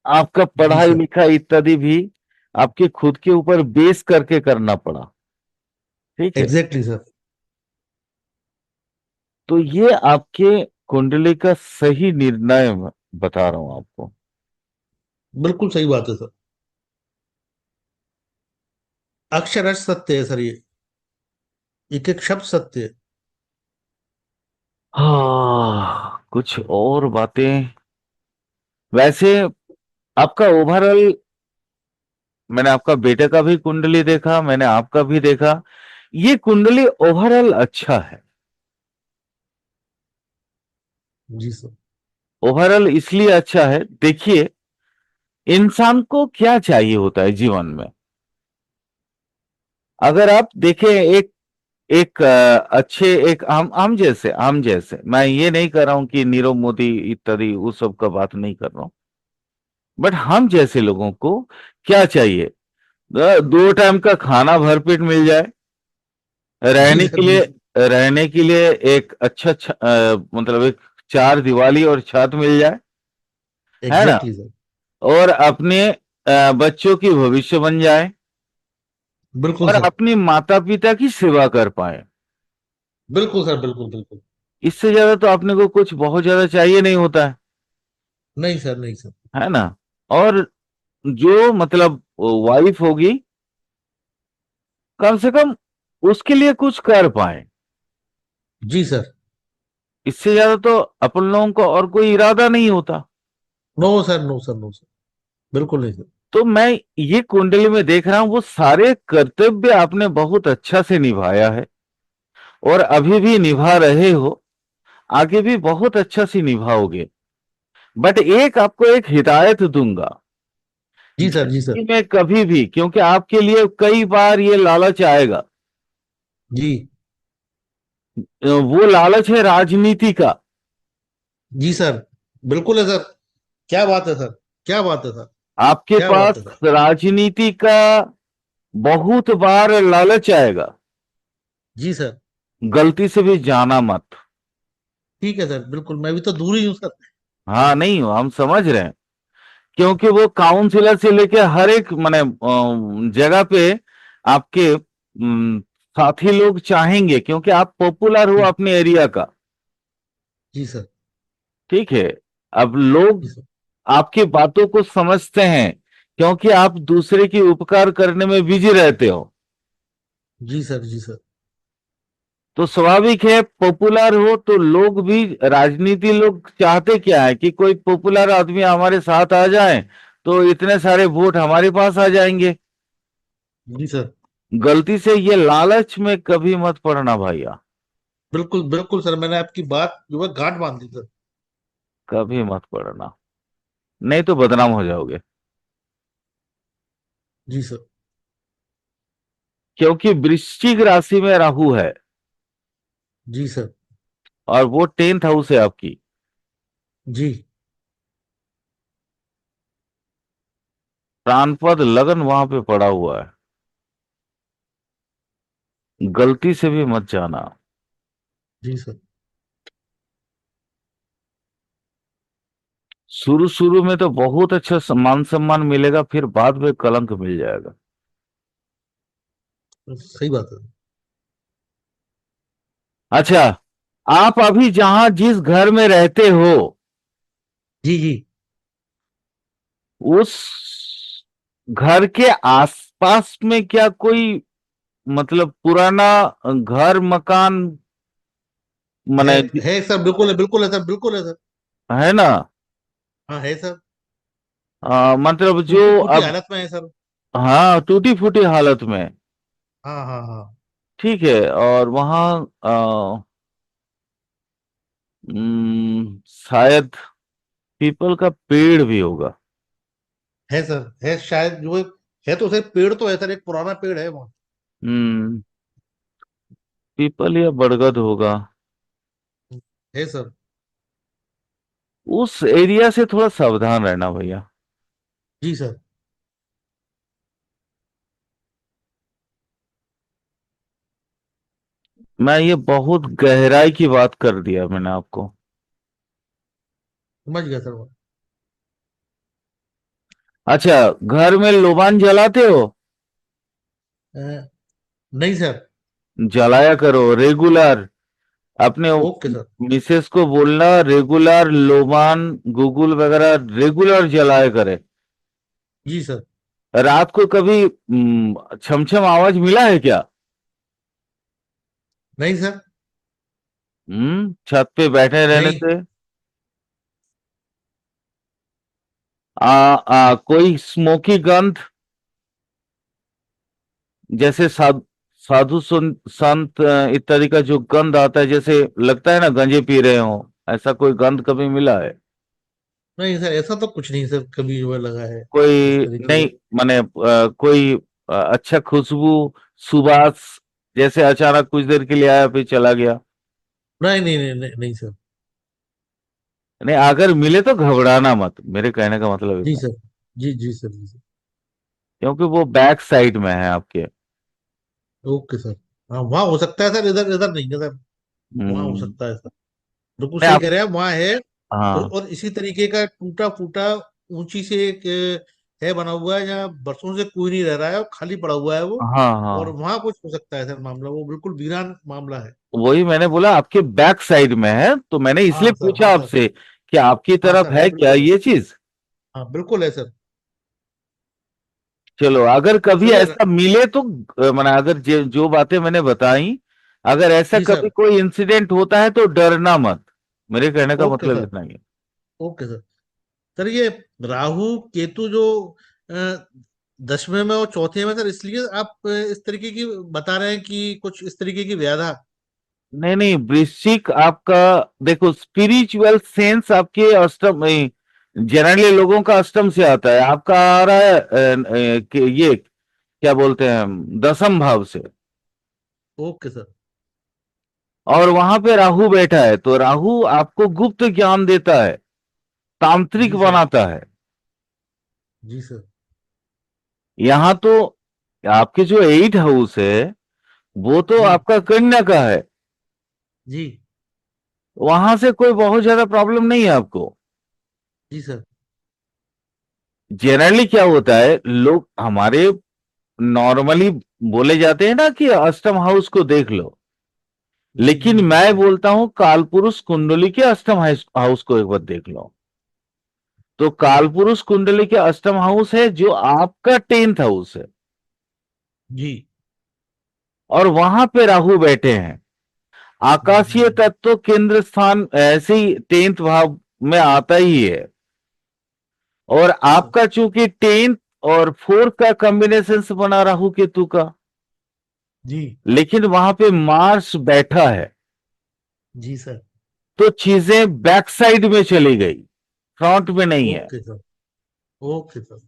आपका जी पढ़ाई सर। लिखाई इत्यादि भी आपके खुद के ऊपर बेस करके करना पड़ा। ठीक है, एग्जैक्टली सर। तो ये आपके कुंडली का सही निर्णय मैं बता रहा हूं आपको। बिल्कुल सही बात है सर। अक्षरश सत्य है सर ये। एक एक शब्द सत्य है। हाँ, कुछ और बातें। वैसे आपका ओवरऑल, मैंने आपका बेटे का भी कुंडली देखा, मैंने आपका भी देखा, ये कुंडली ओवरऑल अच्छा है। जी सर। ओवरऑल इसलिए अच्छा है, देखिए इंसान को क्या चाहिए होता है जीवन में। अगर आप देखें, एक एक अच्छे, एक हम जैसे मैं ये नहीं कर रहा हूं कि नीरव मोदी इत्यादि उस सब का बात नहीं कर रहा हूं, बट हम जैसे लोगों को क्या चाहिए? 2 टाइम का खाना भरपेट मिल जाए, जी रहने सर। के जी लिए, सर। रहने के लिए एक अच्छा मतलब एक चार दीवारी और छत मिल जाए, है ना? Exactly sir. और अपने बच्चों की भविष्य बन जाए, बिल्कुल और सर। अपने माता पिता की सेवा कर पाए। बिल्कुल सर, बिल्कुल बिल्कुल। इससे ज्यादा तो अपने को कुछ बहुत ज्यादा चाहिए नहीं होता नहीं सर, नहीं सर। है ना? और जो मतलब वाइफ होगी, कम से कम उसके लिए कुछ कर पाए। जी सर। इससे ज्यादा तो अपन लोगों को और कोई इरादा नहीं होता। No sir, no sir, no sir, बिल्कुल नहीं सर। तो मैं ये कुंडली में देख रहा हूं वो सारे कर्तव्य आपने बहुत अच्छा से निभाया है और अभी भी निभा रहे हो, आगे भी बहुत अच्छा से निभाओगे। बट एक आपको एक हिदायत दूंगा, जी सर, जी सर। जिंदगी में कभी भी, क्योंकि आपके लिए कई बार ये लालच आएगा, जी। वो लालच है राजनीति का। जी सर, बिल्कुल है सर। क्या बात है सर, क्या बात है सर, आपके क्या बात है पास सर। राजनीति का बहुत बार लालच आएगा, जी सर। गलती से भी जाना मत। ठीक है सर, बिल्कुल, मैं भी तो दूर ही हूँ सर। हाँ नहीं हम समझ रहे हैं, क्योंकि वो काउंसिलर से लेके हर एक माने जगह पे आपके साथी लोग चाहेंगे, क्योंकि आप पॉपुलर हो जी। अपने एरिया का। जी सर। ठीक है। अब जी लोग सर। आपकी बातों को समझते हैं, क्योंकि आप दूसरे की उपकार करने में बिजी रहते हो। जी सर। जी सर। तो स्वाभाविक है, पॉपुलर हो तो लोग भी, राजनीति लोग चाहते क्या है कि कोई पॉपुलर आदमी हमारे साथ आ जाए तो इतने सारे वोट हमारे पास आ जाएंगे। जी सर। गलती से ये लालच में कभी मत पड़ना भैया, बिल्कुल बिल्कुल सर, मैंने आपकी बात जो है गांठ बांध दी सर। कभी मत पड़ना, नहीं तो बदनाम हो जाओगे। जी सर। क्योंकि वृश्चिक राशि में राहु है जी सर। और वो 10th हाउस है आपकी। जी। प्राणपद लगन वहां पे पड़ा हुआ है, गलती से भी मत जाना। जी सर। शुरू शुरू में तो बहुत अच्छा मान सम्मान मिलेगा, फिर बाद में कलंक मिल जाएगा। सही बात है। अच्छा, आप अभी जहां जिस घर में रहते हो, जी। जी। उस घर के आसपास में क्या कोई मतलब पुराना घर मकान है। मने है सर, बिल्कुल है, बिल्कुल है सर, बिल्कुल है सर। है ना? हाँ है सर। मतलब जो टूटी फूटी अब, हालत में है सर। हाँ टूटी फूटी हालत में। हाँ हाँ हाँ। ठीक है। और वहाँ शायद पीपल का पेड़ भी होगा। है सर, है शायद जो है तो सर, पेड़ तो है सर, एक पुराना पेड़ है वहाँ। हम्म पीपल या बरगद होगा। है सर। उस एरिया से थोड़ा सावधान रहना भैया। जी सर। मैं ये बहुत गहराई की बात कर दिया मैंने आपको। समझ गया सर वो। अच्छा, घर में लोबान जलाते हो? अ, नहीं सर। जलाया करो रेगुलर। अपने ओके सर। मिसेस को बोलना रेगुलर लोबान गूगल वगैरह रेगुलर जलाया करे। जी सर। रात को कभी छमछम आवाज मिला है क्या? नहीं सर। छत पे बैठे रहने नहीं। से। कोई स्मोकी गंध, जैसे साधु संत इत्यादि का जो गंध आता है, जैसे लगता है ना गंजे पी रहे हो, ऐसा कोई गंध कभी मिला है? नहीं सर, ऐसा तो कुछ नहीं सर, कभी जो है लगा है इस कोई तरीके नहीं, का। माने कोई अच्छा खुशबू, सुबास, जैसे अचानक कुछ देर के लिए आया फिर चला गया? नहीं नहीं नहीं नहीं, नहीं सर। नहीं, अगर मिले तो घबराना मत, मेरे कहने का मतलब जी इतना। सर। जी जी सर, जी सर। क्योंकि वो बैक साइड में है आपके। Okay sir. हाँ, वहाँ हो सकता है सर, इधर इधर नहीं है सर। वहाँ हो हम्म सकता है सर। बिल्कुल नहीं सही आप, कह रहे हैं, वहाँ है। हाँ और इसी तरीके का टूटा फूटा ऊंची से एक है बना हुआ है, जहाँ बरसों से कोई नहीं रह रहा है और खाली पड़ा हुआ है वो। हाँ और हाँ, वहाँ कुछ हो सकता है सर, मामला वो बिल्कुल वीरान मामला है। वही मैंने बोला आपके बैक साइड में है, तो मैंने इसलिए हाँ सर, पूछा हाँ सर। आपसे कि आपकी हाँ तरफ सर, है है क्या बिल्कुल है। ये चीज। हाँ बिल्कुल है सर। चलो, अगर कभी चलिए सर। ऐसा मिले तो मैंने अगर जो बातें मैंने बताई, अगर ऐसा जी कभी सर। कोई इंसिडेंट होता है तो डरना मत। मेरे कहने का ओके मतलब सर। इतना ही है। Okay sir. सर ये राहु केतु जो अ, 10वें में और चौथे में, सर इसलिए आप इस तरीके की बता रहे हैं कि कुछ इस तरीके की व्याधा। नहीं नहीं, वृश्चिक आपका, देखो स्पिरिचुअल सेंस आपके अष्टम, जनरली लोगों का अष्टम से आता है, आपका आ रहा है ये क्या बोलते हैं, दसम भाव से। Okay sir. और वहां पे राहु बैठा है, तो राहु आपको गुप्त ज्ञान देता है, तांत्रिक जी सर। बनाता है। जी सर। यहां तो आपके जो 8 हाउस है वो तो जी। आपका कन्या का है, जी। वहां से कोई बहुत ज्यादा प्रॉब्लम नहीं है आपको। जी सर। जनरली क्या होता है, लोग हमारे नॉर्मली बोले जाते हैं ना कि अष्टम हाउस को देख लो, जी जी लेकिन जी मैं सर। बोलता हूं कालपुरुष कुंडली के अष्टम हाउस को एक बार देख लो। तो कालपुरुष कुंडली के अष्टम हाउस है जो आपका 10th हाउस है, जी और वहां पे राहु बैठे हैं। जी जी आकाशीय जी। तत्व केंद्र स्थान ऐसे ही 10th भाव में आता ही है। और जी सर। आपका चूंकि 10th और 4th का कॉम्बिनेशन से बना राहु केतु का, जी। लेकिन वहां पे मार्स बैठा है, जी सर। तो चीजें बैक साइड में चली गई, फ्रंट में नहीं है। Okay sir. Okay sir.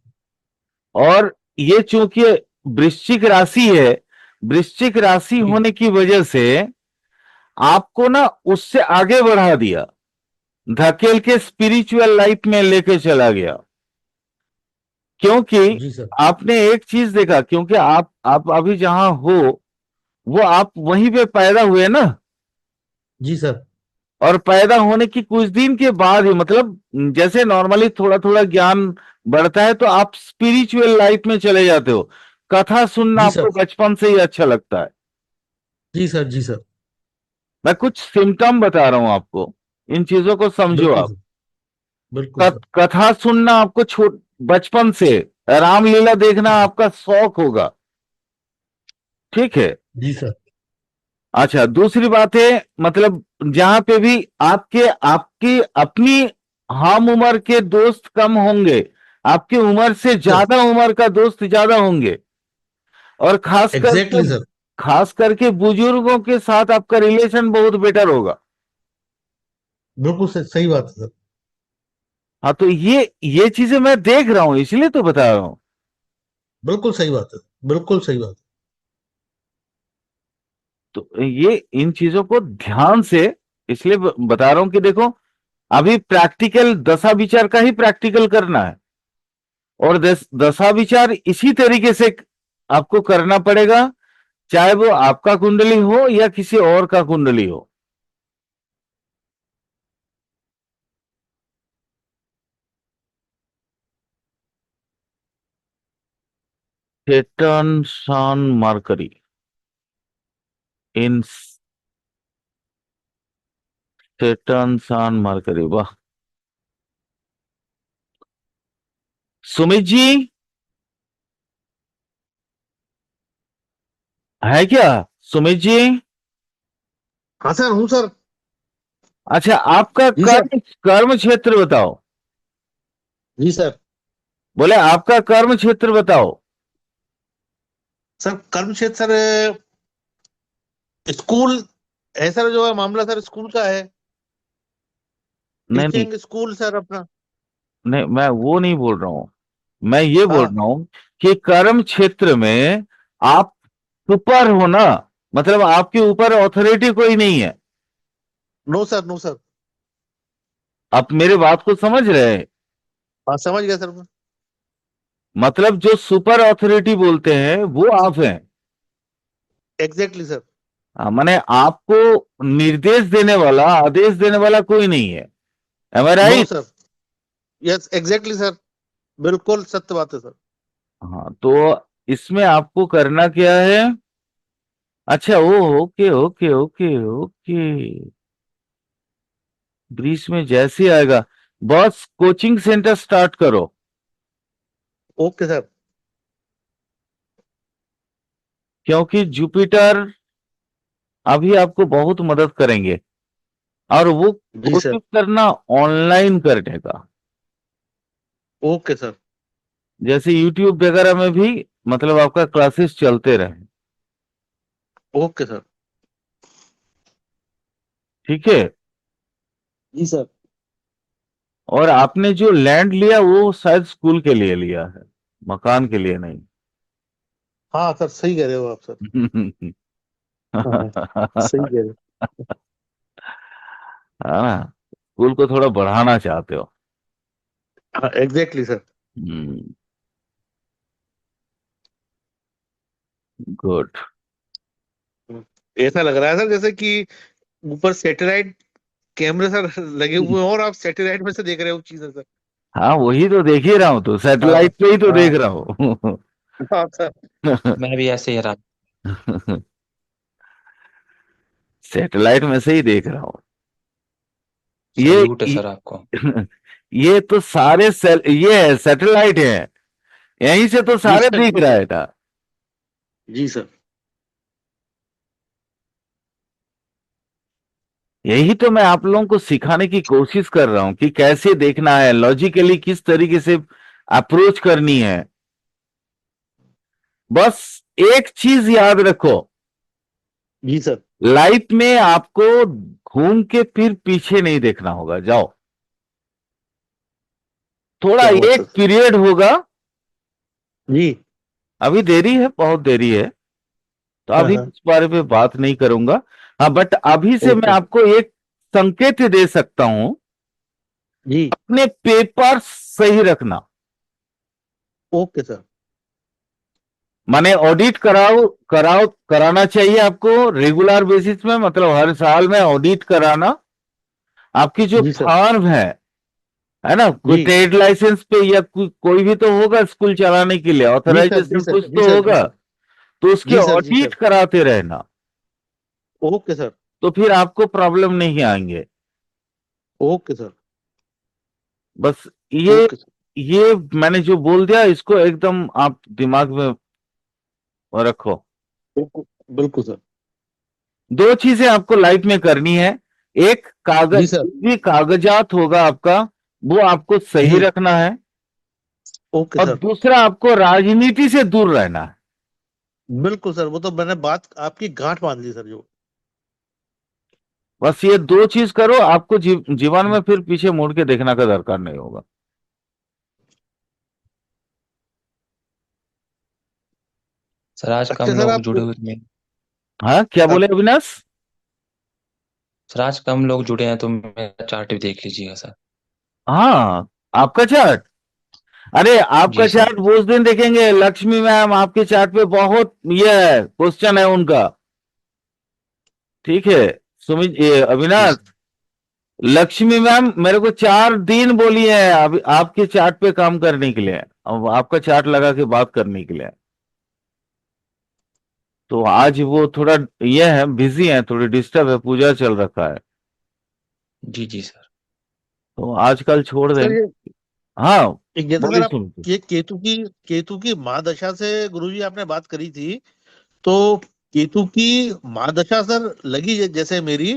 और ये चूंकि वृश्चिक राशि है, वृश्चिक राशि जी। होने की वजह से आपको ना उससे आगे बढ़ा दिया, धकेल के स्पिरिचुअल लाइफ में लेके चला गया। क्योंकि जी सर। आपने एक चीज देखा, क्योंकि आप अभी जहां हो वो आप वहीं पे पैदा हुए ना, जी सर। और पैदा होने की कुछ दिन के बाद ही, मतलब जैसे नॉर्मली थोड़ा थोड़ा ज्ञान बढ़ता है तो आप स्पिरिचुअल लाइफ में चले जाते हो। कथा सुनना जी आपको सर। बचपन से ही अच्छा लगता है। जी सर। जी सर। मैं कुछ सिम्टम बता रहा हूं आपको, इन चीजों को समझो बिल्कुल आप। सर। बिल्कुल सर। कथा सुनना आपको छोट बचपन से, रामलीला देखना जी सर। आपका शौक होगा, ठीक है। जी सर। अच्छा, दूसरी बात है, मतलब जहां पे भी आपके आपकी अपनी हम उम्र के दोस्त कम होंगे, आपकी उम्र से सर। ज्यादा उम्र का दोस्त ज्यादा होंगे। और एग्जैक्टली सर। खास करके बुजुर्गों के साथ आपका रिलेशन बहुत बेटर होगा। बिल्कुल सही बात है सर। हाँ, तो ये चीजें मैं देख रहा हूं, इसलिए तो बता रहा हूं। बिल्कुल सही बात है। बिल्कुल सही बात तो ये इन चीजों को ध्यान से इसलिए बता रहा हूं कि देखो, अभी प्रैक्टिकल दशा विचार का ही प्रैक्टिकल करना है। और दशा विचार इसी तरीके से आपको करना पड़ेगा, चाहे वो आपका कुंडली हो या किसी और का कुंडली हो। सेटर्न सन मरकरी इन, सेटर्न सन मरकरी, वाह। सुमित जी है क्या? सुमित जी, है। हाँ सर, हूँ सर। अच्छा आपका जी सर। कर्म कर्म क्षेत्र बताओ। जी सर। बोले आपका कर्म क्षेत्र बताओ। सर कर्म क्षेत्र सर, स्कूल है सर, जो है मामला सर स्कूल का है। नहीं नहीं टीचिंग स्कूल सर अपना। नहीं, मैं वो नहीं बोल रहा हूं, मैं ये बोल हाँ। रहा हूं कि कर्म क्षेत्र में आप ऊपर हो ना, मतलब आपके ऊपर अथॉरिटी कोई नहीं है। No sir, no sir. आप मेरे बात को समझ रहे हैं? हाँ समझ गया सर मैं। मतलब जो सुपर अथॉरिटी बोलते हैं वो आप हैं। Exactly sir. माने आपको निर्देश देने वाला, आदेश देने वाला कोई नहीं है। Am I no right? Sir. Yes exactly sir. बिल्कुल सत्य बात है सर। हाँ, तो इसमें आपको करना क्या है? अच्छा, ओ, ओके ओके ओके ओके। ब्रीच में जैसे आएगा, बस कोचिंग सेंटर स्टार्ट करो। Okay sir. क्योंकि जुपिटर अभी आपको बहुत मदद करेंगे। और वो जी सर। कोशिश करना ऑनलाइन करने का। Okay sir. जैसे यूट्यूब वगैरह में भी मतलब आपका क्लासेस चलते रहे। Okay sir. ठीक है। जी सर। और आपने जो लैंड लिया वो शायद स्कूल के लिए लिया है, मकान के लिए नहीं। हाँ सर, सही कह रहे हो आप सर। हाँ हाँ, सही कह रहे हो। है ना, स्कूल को थोड़ा बढ़ाना चाहते हो। हाँ एग्जैक्टली सर। गुड। ऐसा लग रहा है सर जैसे कि ऊपर सैटेलाइट कैमरे सर लगे हुए हैं और आप सैटेलाइट में से देख रहे हो चीजें सर। हाँ वही तो देख ही रहा हूँ, तो हाँ सैटेलाइट पे ही तो हाँ देख रहा हूँ। हाँ सर। मैं भी ऐसे ही रहा। सैटेलाइट में से ही देख रहा हूँ। सैल्यूट है ये सर आपको। ये तो सारे ये है सैटेलाइट है, यहीं से तो जी सारे सर। दिख जी रहा सर। है था। जी सर। यही तो मैं आप लोगों को सिखाने की कोशिश कर रहा हूं कि कैसे देखना है, लॉजिकली किस तरीके से अप्रोच करनी है। बस एक चीज याद रखो, जी सर। लाइफ में आपको घूम के फिर पीछे नहीं देखना होगा। जाओ, थोड़ा क्या हुआ एक सर? पीरियड होगा, जी। अभी देरी है, बहुत देरी है, तो हाँ अभी हाँ। इस बारे में बात नहीं करूंगा। हाँ बट अभी से मैं ओके। आपको एक संकेत दे सकता हूं, जी। अपने पेपर सही रखना। Okay sir. माने ऑडिट कराओ, कराना चाहिए आपको रेगुलर बेसिस में, मतलब हर साल में ऑडिट कराना। आपकी जो जी सर। फर्म है ना, कोई जी। ट्रेड लाइसेंस पे या कोई भी तो होगा स्कूल चलाने के लिए, जी सर। जी ऑथराइजेशन सर। कुछ जी तो सर। जी होगा, सर। तो उसके जी सर। जी ऑडिट सर। कराते रहना। Okay sir. तो फिर आपको प्रॉब्लम नहीं आएंगे। Okay sir. बस ये ओके सर। ये मैंने जो बोल दिया इसको एकदम आप दिमाग में रखो। बिल्कुल। बिल्कुल सर। दो चीजें आपको लाइफ में करनी है, एक जी कागज, सर। जो भी कागजात होगा आपका वो आपको सही जी। रखना है, ओके और सर। दूसरा आपको राजनीति से दूर रहना है। बिल्कुल सर, वो तो मैंने बात आपकी गांठ बांध ली सर जो। बस ये दो चीज करो, आपको जीवन में फिर पीछे मुड़ के देखने का दरकार नहीं होगा। सर आज अच्छा कम सर लोग आप जुड़े हुए हैं। हाँ क्या बोले आप अविनाश? सर आज कम लोग जुड़े हैं तो मेरा चार्ट भी देख लीजिएगा सर। हाँ, आपका चार्ट, अरे आपका जी सर। चार्ट वो उस दिन देखेंगे, लक्ष्मी मैम आपके चार्ट पे बहुत ये है, क्वेश्चन है उनका। ठीक है, सुमित ये जी अविनाश, सर। लक्ष्मी मैम मेरे को 4 दिन बोली है अभी आपके चार्ट पे काम करने के लिए, अब आपका चार्ट लगा के बात करने के लिए। तो आज वो थोड़ा ये है, बिजी है, थोड़ी डिस्टर्ब है, पूजा चल रखा है, जी जी सर। तो आजकल छोड़ सर देंगे। ये हाँ एक जैसे बोलिए सर आप सुन। ये केतु की महादशा से गुरुजी आपने बात करी थी, तो केतु की महादशा सर लगी जैसे मेरी,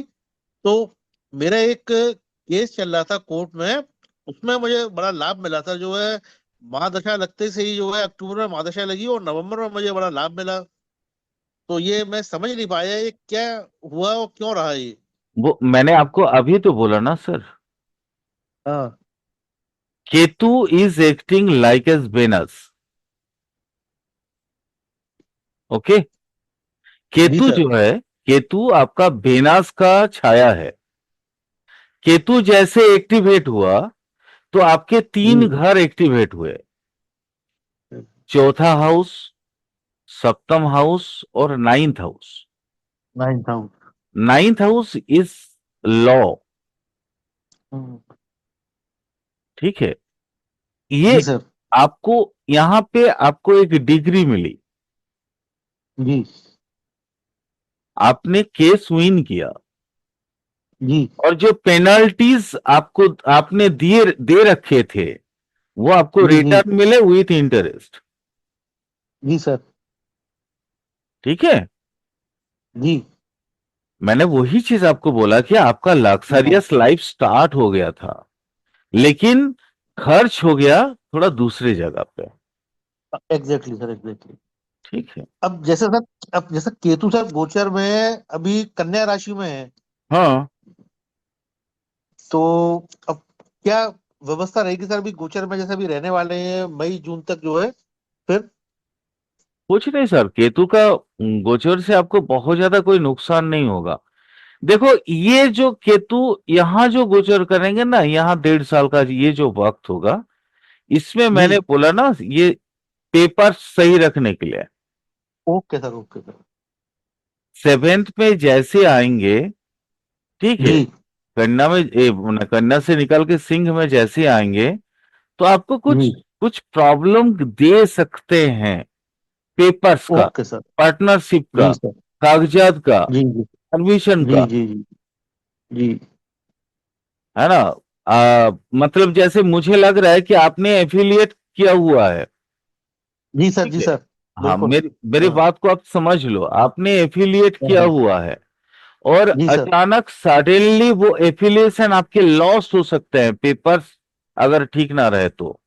तो मेरा एक केस चल रहा था कोर्ट में, उसमें मुझे बड़ा लाभ मिला था जो है, महादशा लगते से ही जो है अक्टूबर में महादशा लगी और नवंबर में मुझे बड़ा लाभ मिला। तो ये मैं समझ नहीं पाया ये क्या हुआ और क्यों रहा ये। वो मैंने आपको अभी तो बोला ना सर, हाँ। Ketu is acting like as Venus. Okay, जी केतु सर। जो है, केतु आपका वेनस का छाया है। केतु जैसे एक्टिवेट हुआ तो आपके तीन जी। घर एक्टिवेट हुए, चौथा हाउस, सप्तम हाउस और ninth house. 9,000। Ninth house is law. ठीक है, जी ये सर। आपको यहां पे आपको एक डिग्री मिली, जी। आपने केस विन किया, जी। और जो पेनल्टीज आपको आपने दिए दे रखे थे वो आपको जी। जी। रिटर्न मिले विथ इंटरेस्ट। जी सर। ठीक है, जी। मैंने वही चीज आपको बोला कि आपका हाँ लग्जरियस लाइफ स्टार्ट हो गया था, लेकिन खर्च हो गया थोड़ा दूसरी जगह पे। Exactly sir, exactly. ठीक है। अब जैसे सर, अब जैसे केतु सर गोचर में अभी कन्या राशि में है, हाँ, तो अब क्या व्यवस्था रहेगी सर? अभी गोचर में जैसे अभी रहने वाले हैं मई जून तक जो है, फिर? कुछ नहीं सर, केतु का गोचर से आपको बहुत ज्यादा कोई नुकसान नहीं होगा। देखो, ये जो केतु यहाँ जो गोचर करेंगे ना, यहाँ 1.5 साल का ये जो वक्त होगा, इसमें जी। मैंने बोला ना, ये पेपर सही रखने के लिए। Okay sir, okay sir. 7th में जैसे आएंगे, ठीक है, जी। कन्या में कन्या से निकल के सिंह में जैसे आएंगे, तो आपको कुछ जी। कुछ प्रॉब्लम दे सकते हैं, पेपर्स का, ओके सर। पार्टनरशिप का, जी सर। कागजात का, जी जी। परमिशन जी का। जी जी। जी। है ना? मतलब जैसे मुझे लग रहा है कि आपने एफिलिएट किया हुआ है। जी सर, ठीक जी है। सर। हाँ, बिल्कुल। मेरी मेरी हाँ बात को आप समझ लो, आपने एफिलिएट हाँ किया हाँ। हुआ है, और जी सर। अचानक सडनली वो एफिलिएशन आपके लॉस हो सकते हैं, पेपर्स अगर ठीक ना रहे तो।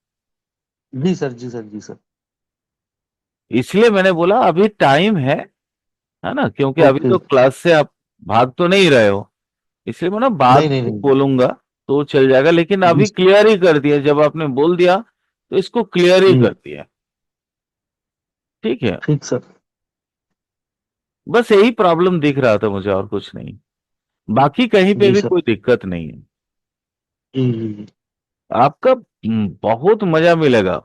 जी सर, जी सर, जी सर। इसलिए मैंने बोला अभी टाइम है ना, क्योंकि अभी ओके। तो क्लास से आप भाग तो नहीं रहे हो, इसलिए मैं ना नहीं बाद नहीं में नहीं। बोलूंगा तो चल जाएगा, लेकिन जी अभी क्लियर ही कर दिया, जब आपने बोल दिया तो इसको क्लियर ही जी। कर दिया। ठीक है। ठीक सर। बस यही प्रॉब्लम दिख रहा था मुझे, और कुछ नहीं। बाकी कहीं पे जी भी सर। कोई दिक्कत नहीं है। जी जी जी। आपका बहुत मजा मिलेगा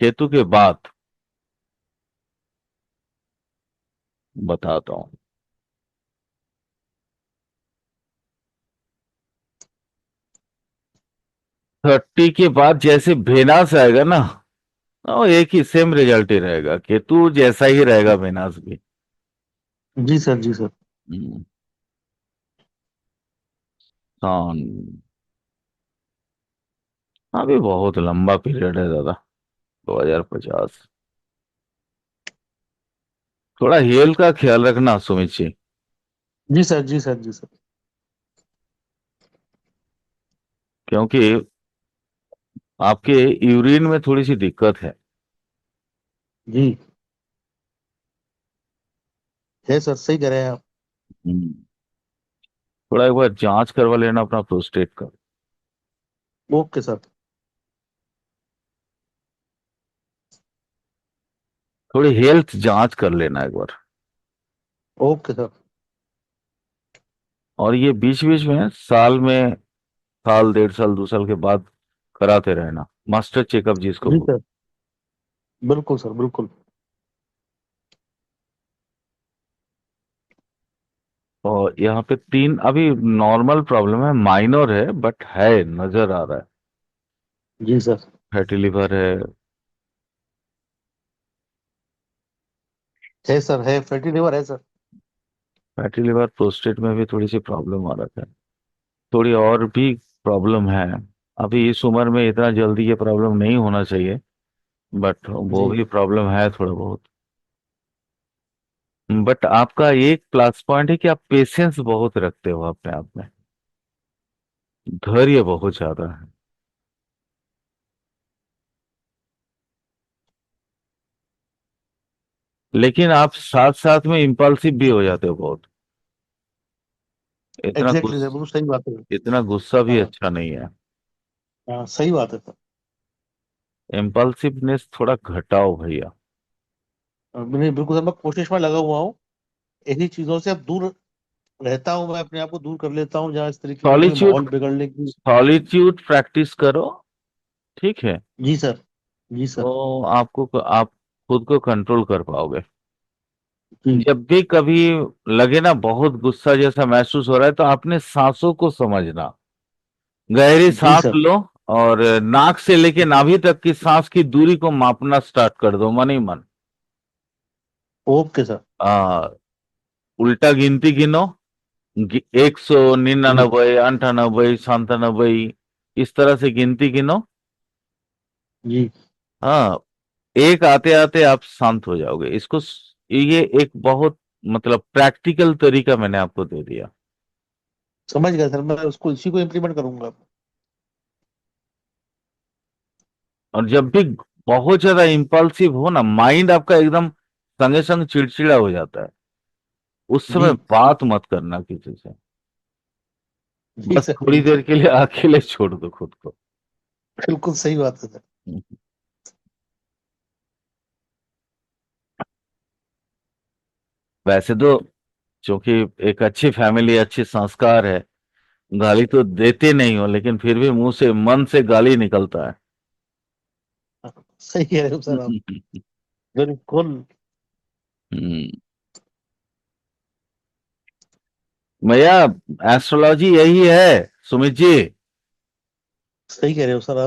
केतु के बाद, बताता हूँ। 30 के बाद जैसे भेनास आएगा ना, वो एक ही सेम रिजल्ट ही रहेगा, केतु जैसा ही रहेगा भेनास भी। जी सर, जी सर। हम्म, हाँ। अभी बहुत लंबा पीरियड है दादा, 2050। थोड़ा हेल्थ का ख्याल रखना सुमित जी, जी सर, जी सर, जी सर। क्योंकि आपके यूरिन में थोड़ी सी दिक्कत है। जी। है सर, सही कह रहे हैं आप। हम्म, थोड़ा एक बार जांच करवा लेना अपना प्रोस्टेट का। Okay sir. थोड़ी हेल्थ जांच कर लेना एक बार। Okay sir. और ये बीच बीच में साल में, साल 1.5 साल 2 साल के बाद कराते रहना, मास्टर चेकअप जिसको जी बोल। सर। बिल्कुल सर, बिल्कुल। और यहाँ पे 3 अभी नॉर्मल प्रॉब्लम है, माइनर है बट है, नजर आ रहा है। जी सर। फैटी लिवर है। है सर, है फैटी लिवर है सर। फैटी लिवर, प्रोस्टेट में भी थोड़ी सी प्रॉब्लम आ रहा है, थोड़ी और भी प्रॉब्लम है। अभी इस उम्र में इतना जल्दी ये प्रॉब्लम नहीं होना चाहिए, बट वो जी। भी प्रॉब्लम है थोड़ा बहुत। बट आपका एक प्लस पॉइंट है कि आप पेशेंस बहुत रखते हो अपने आप में, धैर्य बहुत ज्यादा है। लेकिन आप साथ साथ में इम्पल्सिव भी हो जाते हो बहुत। इतना एग्जैक्टली सर, गुस्सा, बिल्कुल सही बात है। इतना गुस्सा भी हाँ अच्छा नहीं है। हाँ, सही बात है सर। इम्पल्सिवनेस थोड़ा घटाओ भैया। नहीं, बिल्कुल सर, मैं कोशिश में लगा हुआ हूँ। इन्हीं चीजों से अब दूर रहता हूँ, मैं अपने आप को दूर कर लेता हूँ जहाँ इस तरीके की कोई सॉलिट्यूड, माहौल बिगड़ने की। सॉलिट्यूड प्रैक्टिस करो। ठीक है। जी सर। जी सर। तो आप खुद को कंट्रोल कर पाओगे। जी। जब भी कभी लगे ना बहुत गुस्सा जैसा महसूस हो रहा है, तो अपने सांसों को समझना, गहरी जी सांस सर। लो, और नाक से लेके नाभि तक की सांस की दूरी को मापना स्टार्ट कर दो, मन ही मन। Okay sir. आ, उल्टा गिनती गिनो, 199, 98, 97, इस तरह से गिनती गिनो। जी। हाँ, एक आते आते आप शांत हो जाओगे। ये एक बहुत मतलब प्रैक्टिकल तरीका मैंने आपको दे दिया। समझ गया सर, मैं उसको इसी को इम्प्लीमेंट करूंगा। और जब भी बहुत ज्यादा इम्पल्सिव हो ना, माइंड आपका एकदम संगे संग चिड़चिड़ा हो जाता है, उस जी समय बात मत करना किसी से, जी बस सर, थोड़ी जी देर के लिए अकेले छोड़ दो खुद को। बिल्कुल सही बात है सर। वैसे तो क्योंकि एक अच्छी फैमिली, अच्छे संस्कार है, गाली तो देते नहीं हो, लेकिन फिर भी मुंह से, मन से गाली निकलता है। सही कह रहे हो सर आप, बिल्कुल। हम्म, भैया एस्ट्रोलॉजी यही है सुमित जी। सही कह रहे हो सर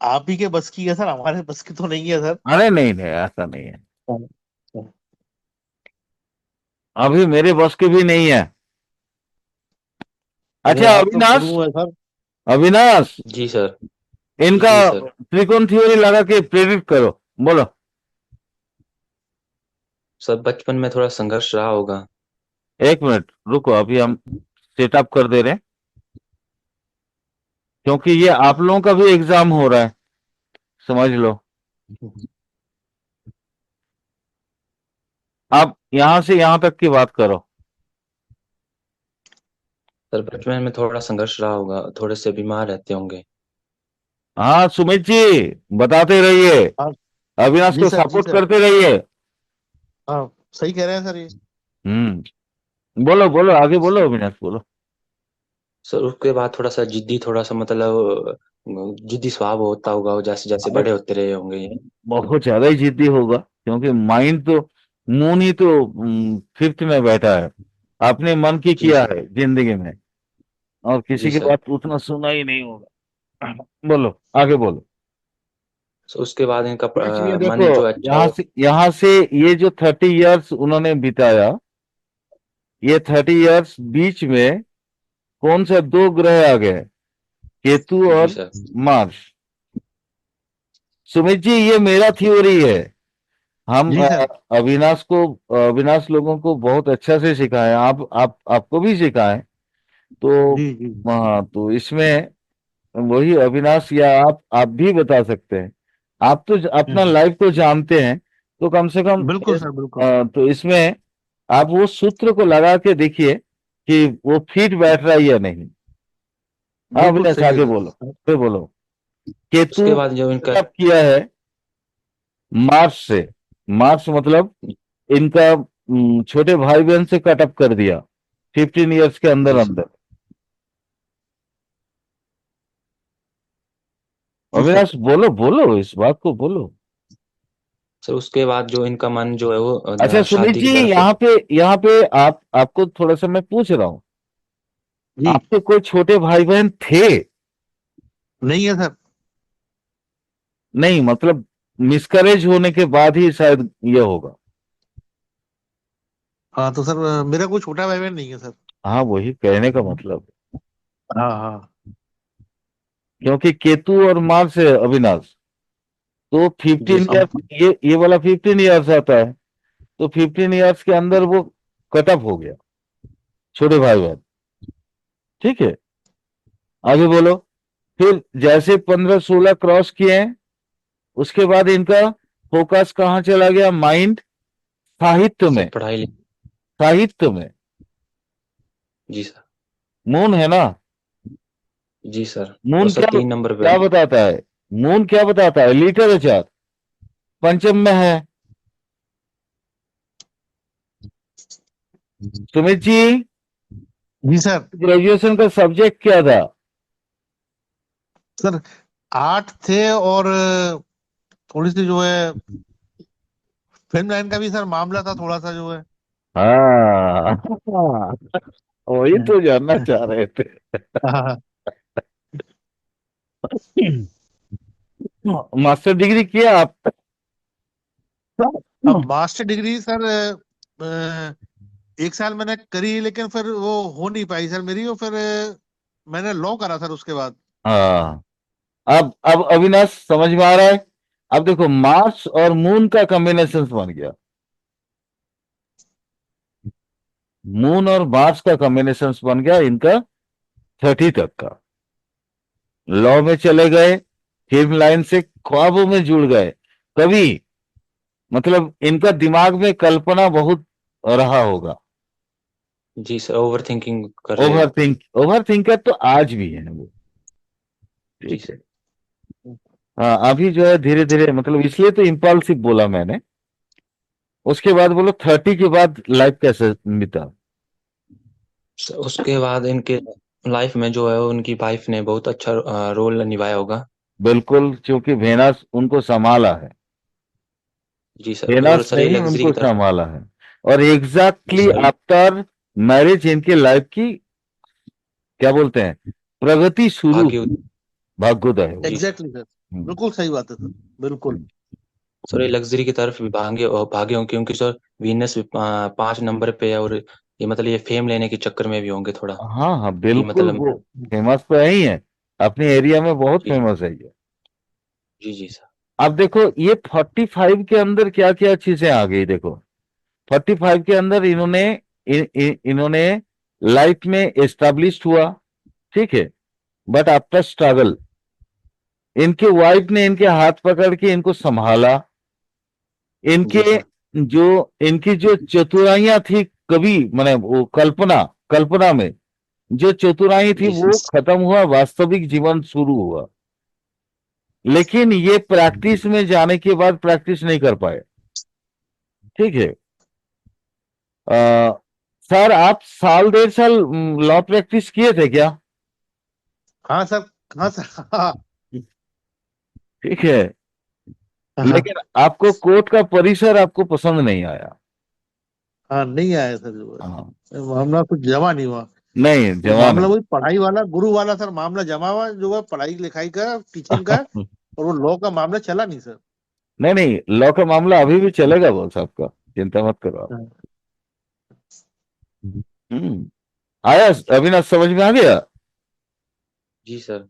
आप ही के बस की है सर, हमारे बस की तो नहीं है सर। अरे नहीं नहीं, ऐसा नहीं है, हाँ, हाँ। अभी मेरे बस की भी नहीं है। अरे अच्छा आप तो अविनाश, गुरु है सर। अविनाश, जी सर। इनका जी सर। त्रिकोण थ्योरी लगा के प्रेरित करो, बोलो। सर बचपन में थोड़ा संघर्ष रहा होगा। एक मिनट रुको, अभी हम सेटअप कर दे रहे हैं, क्योंकि ये आप लोगों का भी एग्जाम हो रहा है, समझ लो। आप यहां से यहां तक की बात करो। सर बचपन में थोड़ा संघर्ष रहा होगा, थोड़े से बीमार रहते होंगे। हाँ सुमित जी, बताते रहिए, हाँ अविनाश जी को सर, जी सपोर्ट सर। करते रहिए। हाँ सही कह रहे हैं सर ये। बोलो बोलो, आगे बोलो अविनाश, बोलो। सर उसके बाद थोड़ा सा जिद्दी, थोड़ा सा मतलब जिद्दी स्वभाव होता होगा जैसे जैसे अरे बड़े होते रहे होंगे ये। बहुत ज्यादा ही जिद्दी होगा, क्योंकि माइंड तो, मून ही तो फिफ्थ में बैठा है, अपने मन की जी किया सर। है जिंदगी में, और जी किसी की सर। बात उतना सुना ही नहीं होगा। बोलो, आगे बोलो। सो उसके बाद इनका इसलिए देखो, मन जो अच्छा हो। यहाँ से ये जो 30 इयर्स उन्होंने बिताया, ये 30 इयर्स बीच में कौन से दो ग्रह आ गए, केतु जी और सर। मार्स। सुमित जी ये मेरा थ्योरी है, हम जी सर। अविनाश लोगों को बहुत अच्छा से सिखाए, आप आपको भी सिखाए, तो जी जी हाँ, तो इसमें वही अविनाश या आप भी बता सकते हैं, आप तो अपना हम्म, लाइफ को जानते हैं, तो कम से कम बिल्कुल सर, बिल्कुल। तो इसमें आप वो सूत्र को लगा के देखिए कि वो फिट बैठ रहा है या नहीं। हाँ बिल्कुल अविनाश, सही है आगे बोलो, सर। फिर बोलो। केतु उसके बाद जो इनका। कट किया है मार्स से, मार्स मतलब इनका छोटे भाई बहन से कट अप कर दिया 15 इयर्स के अंदर जी सर। अंदर। जी सर। अविनाश बोलो बोलो, इस बात को बोलो। सर उसके बाद जो इनका मन जो है वो अच्छा सुमित शादी जी, की तरफ। यहाँ पे आपको थोड़ा सा मैं पूछ रहा हूँ, जी आपके कोई छोटे भाई बहन थे? नहीं है सर। नहीं मतलब मिसकैरेज होने के बाद ही शायद ये होगा। हाँ तो सर, मेरा कोई छोटा भाई बहन नहीं है सर। हाँ वही कहने का मतलब, हाँ हाँ। क्योंकि केतु और मार्स है अविनाश, तो जी 15 इयर्स, सर। ये वाला 15 इयर्स आता है, तो 15 इयर्स के अंदर वो कटअप हो गया, छोटे भाई बहन। ठीक है, आगे बोलो। फिर जैसे 15-16 क्रॉस किए हैं, उसके बाद इनका फोकस कहाँ चला गया, माइंड साहित्य सर में, पढ़ाई साहित्य में। जी सर। मून है ना, जी सर। और मून सर क्या 3 नंबर पे। क्या बताता है, मून क्या बताता है, लिटरेचर पंचम में है। सुमित जी, जी सर। ग्रेजुएशन का सब्जेक्ट क्या था? सर 8 थे, और थोड़ी सी जो है फिल्म लाइन का भी सर मामला था थोड़ा सा जो है। हाँ वही तो जानना चाह रहे थे। हाँ। मास्टर डिग्री किया आप? अब मास्टर डिग्री सर, 1 साल मैंने करी, लेकिन फिर वो हो नहीं पाई सर मेरी, और फिर मैंने लॉ करा सर उसके बाद। हाँ, अब अविनाश समझ में आ रहा है। अब देखो, मार्स और मून का कॉम्बिनेशन बन गया, मून और मार्स का कॉम्बिनेशन बन गया इनका 30 तक का। लॉ में चले गए, फिल्म लाइन से ख्वाबों में जुड़ गए। कभी मतलब इनका दिमाग में कल्पना बहुत रहा होगा। जी सर, ओवर थिंकिंग कर रहे हो। ओवर थिंकर तो आज भी है वो। जी ठीक है। सर। हाँ, अभी जो है धीरे धीरे, मतलब इसलिए तो इम्पल्सिव बोला मैंने। उसके बाद बोलो 30 के बाद लाइफ कैसे बीता? उसके बाद इनके लाइफ में जो है उनकी वाइफ ने बहुत अच्छा रोल निभाया होगा। बिल्कुल, क्योंकि वेनस उनको संभाला है। जी सर, और वेनस सर ने ये ही लग्जरी उनको की तरफ। संभाला है। और जी एग्जैक्टली सर। आफ्टर मैरिज इनके लाइफ की क्या बोलते हैं, प्रगति शुरू, भाग्य। भाग्योदय हुआ। जी सर। एग्जैक्टली सर, हम्म, बिल्कुल सही बात है सर, बिल्कुल। हम्म। सर ये लग्जरी की तरफ भी भागे भागे होंगे, क्योंकि सर वीनस भी 5 नंबर पे है, और ये मतलब ये फेम लेने के चक्कर में भी होंगे थोड़ा, हाँ हाँ, कि बिल्कुल, मतलब। वो फेमस तो है ही है। अपने एरिया में बहुत जी फेमस है ये। जी जी सर। अब देखो ये 45 के अंदर क्या क्या चीजें आ गई, देखो 45 के अंदर इन्होंने लाइफ में एस्टेब्लिश हुआ। ठीक है। बट आफ्टर स्ट्रगल इनके वाइफ ने इनके हाथ पकड़ के इनको संभाला। जी इनके सर। जो इनकी जो चतुराइयां थी, कभी मैंने वो कल्पना कल्पना में जो चतुराई थी जी वो सर। खत्म हुआ, वास्तविक जीवन शुरू हुआ। लेकिन ये प्रैक्टिस में जाने के बाद प्रैक्टिस नहीं कर पाए। ठीक है। अ, सर आप साल 1.5 साल लॉ प्रैक्टिस किए थे क्या? हाँ सर, हाँ सर, हाँ ठीक है। हाँ। लेकिन आपको कोर्ट का परिसर आपको पसंद नहीं आया? हाँ, नहीं आया सर, जो हाँ। है मामला कुछ जमा नहीं हुआ। नहीं, वो जवान मामला है। वही पढ़ाई वाला, गुरु वाला सर, मामला जमा हुआ जो है पढ़ाई लिखाई का, टीचिंग का। और वो लॉ का मामला चला नहीं सर। नहीं नहीं, लॉ का मामला अभी भी चलेगा बॉस आपका, चिंता मत करो आप। हाँ। हम्म। आया, अविनाश समझ में आ गया? जी सर।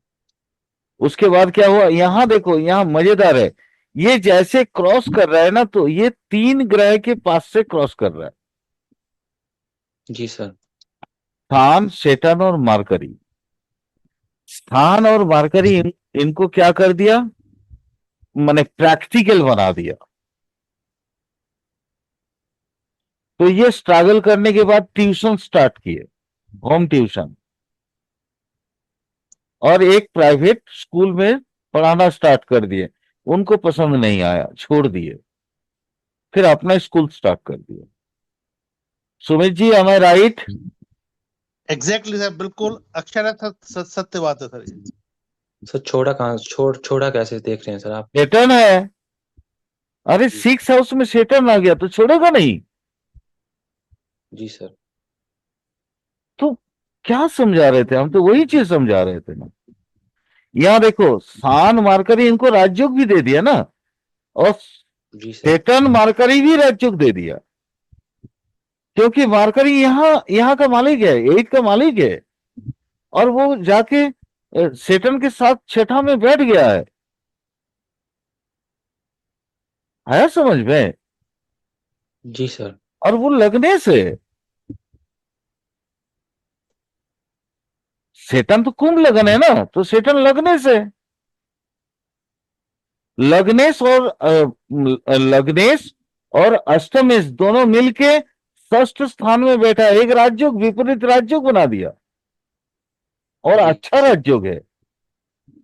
उसके बाद क्या हुआ, यहां देखो, यहां मजेदार है। ये जैसे क्रॉस कर रहा है ना, तो ये 3 ग्रह के पास से क्रॉस कर रहा है। जी सर। स्थान, सेटर्न और मरकरी। स्थान और मरकरी इनको क्या कर दिया, मैंने प्रैक्टिकल बना दिया। तो ये स्ट्रगल करने के बाद ट्यूशन स्टार्ट किए, होम ट्यूशन, और एक प्राइवेट स्कूल में पढ़ाना स्टार्ट कर दिए। उनको पसंद नहीं आया, छोड़ दिए। फिर अपना स्कूल स्टार्ट कर दिया। सुमित जी, एम आई राइट? एग्जैक्टली सर, बिल्कुल अक्षर सत्य बात है सर ये। सर छोड़ा कहाँ, छोड़ा कैसे देख रहे हैं सर आप? सेटर्न है। अरे जी। 6 हाउस में सेटर्न आ गया तो छोड़ेगा नहीं। जी सर। तो क्या समझा रहे थे हम, तो वही चीज समझा रहे थे ना। यहां देखो, सान मार्करी इनको राजयोग भी दे दिया ना, और जी सर। सेटर्न मार्करी भी राजयोग दे दिया। क्योंकि मार्करी यहाँ यहाँ का मालिक है, 8 का मालिक है। और वो जाके सेटर्न के साथ छठा में बैठ गया है। आया समझ में? जी सर। और वो लगने से, सेटन तो कुंभ लगन है ना, तो सेटन लगने से, लग्नेश और लग्नेश और अष्टमेश दोनों मिलके षष्ठ स्थान में बैठा है। एक राजयोग, विपरीत राजयोग बना दिया, और जी अच्छा सर। राजयोग है।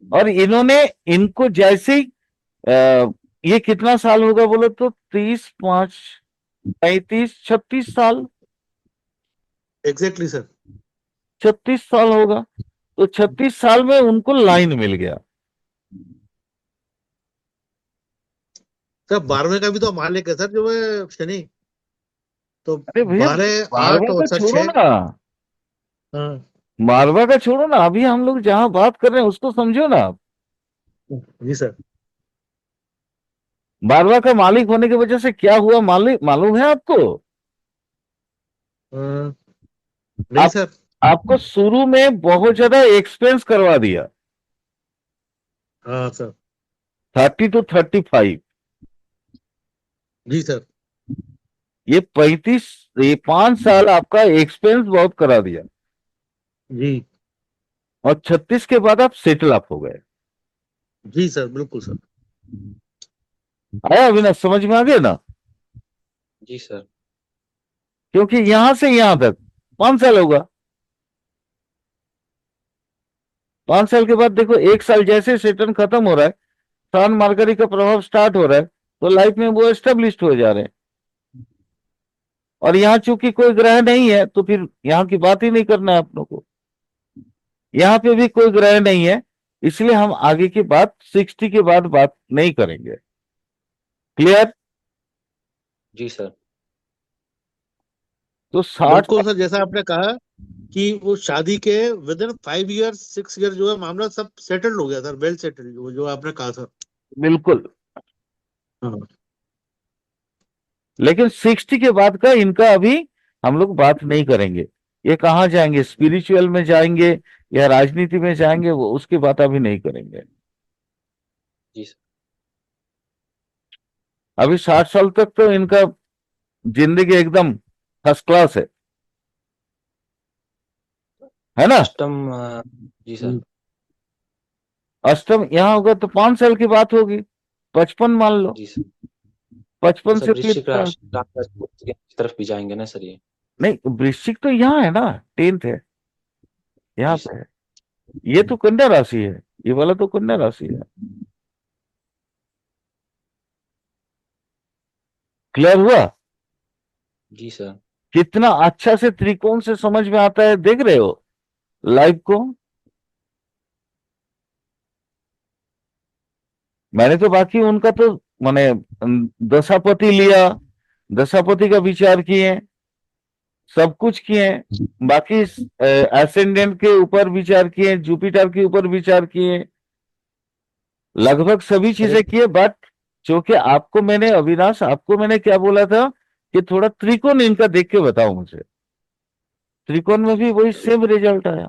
और इन्होंने, इनको जैसे ही ये कितना साल होगा बोलो तो, 30, 5, 35, 36 साल, एग्जैक्टली सर। 36 साल होगा। तो 36 साल में उनको लाइन मिल गया। सर 12वें का भी तो मालिक है सर, जो है शनि। तो अरे भैया, 12, 8 मारवा और का सर छोड़ो 6। ना, हाँ। मारवा का छोड़ो ना, अभी हम लोग जहां बात कर रहे हैं उसको समझो ना आप। जी सर। मारवा का मालिक होने की वजह से क्या हुआ, मालिक मालूम है आपको? हाँ, नहीं आप सर। आपको शुरू में बहुत ज्यादा एक्सपेंस करवा दिया, हाँ सर। 30 to 35। Ji sir. ये 5 साल आपका एक्सपेंस बहुत करा दिया, जी और 36 के बाद आप सेटल अप हो गए। जी सर, बिल्कुल सर। आया अविनाश, समझ में आ गया ना? जी सर। क्योंकि यहां से यहां तक 5 साल होगा। 5 साल के बाद देखो, 1 साल जैसे सेटन खत्म हो रहा है, सन मार्गरी का प्रभाव स्टार्ट हो रहा है, तो लाइफ में वो एस्टेब्लिश्ड हो जा रहे हैं। और यहाँ चूंकि कोई ग्रह नहीं है, तो फिर यहाँ की बात ही नहीं करना है अपनों को। यहाँ पे भी कोई ग्रह नहीं है, इसलिए हम आगे की बात 60 के बाद बात नहीं करेंगे। क्लियर? जी सर। तो 60 बिल्कुल सर, जैसा आपने कहा कि वो शादी के विद इन 5 ईयर 6 ईयर जो है मामला सब सेटल्ड हो गया सर, वेल सेटल्ड, जो आपने कहा सर। बिल्कुल। हाँ लेकिन 60 के बाद का इनका अभी हम लोग बात नहीं करेंगे। ये कहाँ जाएंगे, स्पिरिचुअल में जाएंगे या राजनीति में जाएंगे, वो उसकी बात अभी नहीं करेंगे। जी सर। अभी 60 साल तक तो इनका जिंदगी एकदम फर्स्ट क्लास है ना? अष्टम जी सर। अष्टम यहाँ होगा तो 5 साल की बात होगी, 55 मान लो। जी सर। 55 सर से फिर वृश्चिक राशि की तरफ भी जाएंगे ना सर ये? नहीं, वृश्चिक तो यहाँ है ना, 10th है, यहाँ जी पे सर। है। ये तो कन्या राशि है, ये वाला तो कन्या राशि है। क्लियर हुआ? जी सर। कितना अच्छा से त्रिकोण से समझ में आता है, देख रहे हो लाइव को? मैंने तो बाकी उनका तो माने दशापति लिया, दशापति का विचार किए, सब कुछ किए। बाकी एसेंडेंट के ऊपर विचार किए, जुपिटर के ऊपर विचार किए, लगभग सभी चीजें किए। बट चूंकि आपको मैंने, अविनाश आपको मैंने क्या बोला था कि थोड़ा त्रिकोण इनका देख के बताओ मुझे। त्रिकोण में भी वही सेम रिजल्ट आया।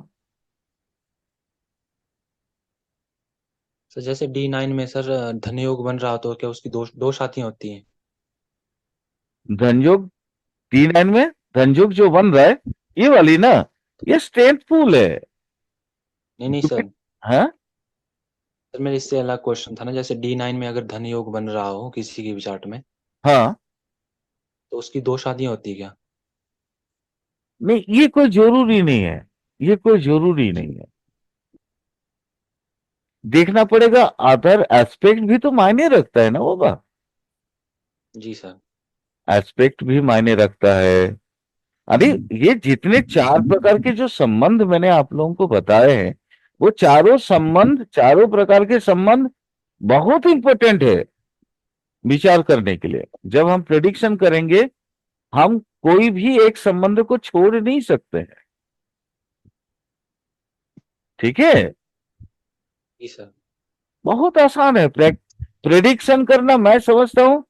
सर जैसे D9 में सर धन योग बन रहा हो तो क्या उसकी दो शातियां होती हैं? धनयोग D9 में धनयोग जो बन रहा है, ये वाली ना, ये स्ट्रेंथ पूल है। नहीं सर। हाँ सर मेरे इससे अलग क्वेश्चन था ना, जैसे D9 में अगर धन योग बन रहा हो किसी की भी चार्ट में, हाँ, तो उसकी 2 शादियां होती है क्या? नहीं ये कोई जरूरी नहीं है, ये कोई जरूरी नहीं है। देखना पड़ेगा, अदर एस्पेक्ट भी तो मायने रखता है ना होगा। जी सर। एस्पेक्ट भी मायने रखता है। अरे ये जितने 4 प्रकार के जो संबंध मैंने आप लोगों को बताए हैं, वो चारों संबंध, चारों प्रकार के संबंध बहुत इंपॉर्टेंट है विचार करने के लिए। जब हम प्रेडिक्शन करेंगे, हम कोई भी एक संबंध को छोड़ नहीं सकते हैं। ठीक है? जी सर। बहुत आसान है प्रेडिक्शन करना। मैं समझता हूं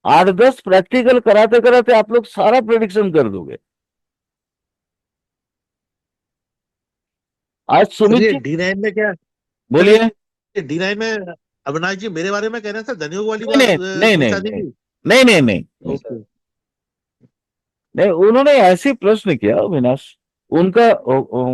8-10 प्रैक्टिकल कराते कराते आप लोग सारा प्रेडिक्शन कर दोगे। आज सर सुमित ये जी D9 में क्या, सर बोलिए। ये D9 में अविनाश जी मेरे बारे में कह रहे हैं सर, धनयोग वाली नहीं बात, नहीं नहीं कोई नहीं शादी नहीं की? नहीं नहीं नहीं जी नहीं, सर। नहीं, उन्होंने ऐसे प्रश्न किया अविनाश। उनका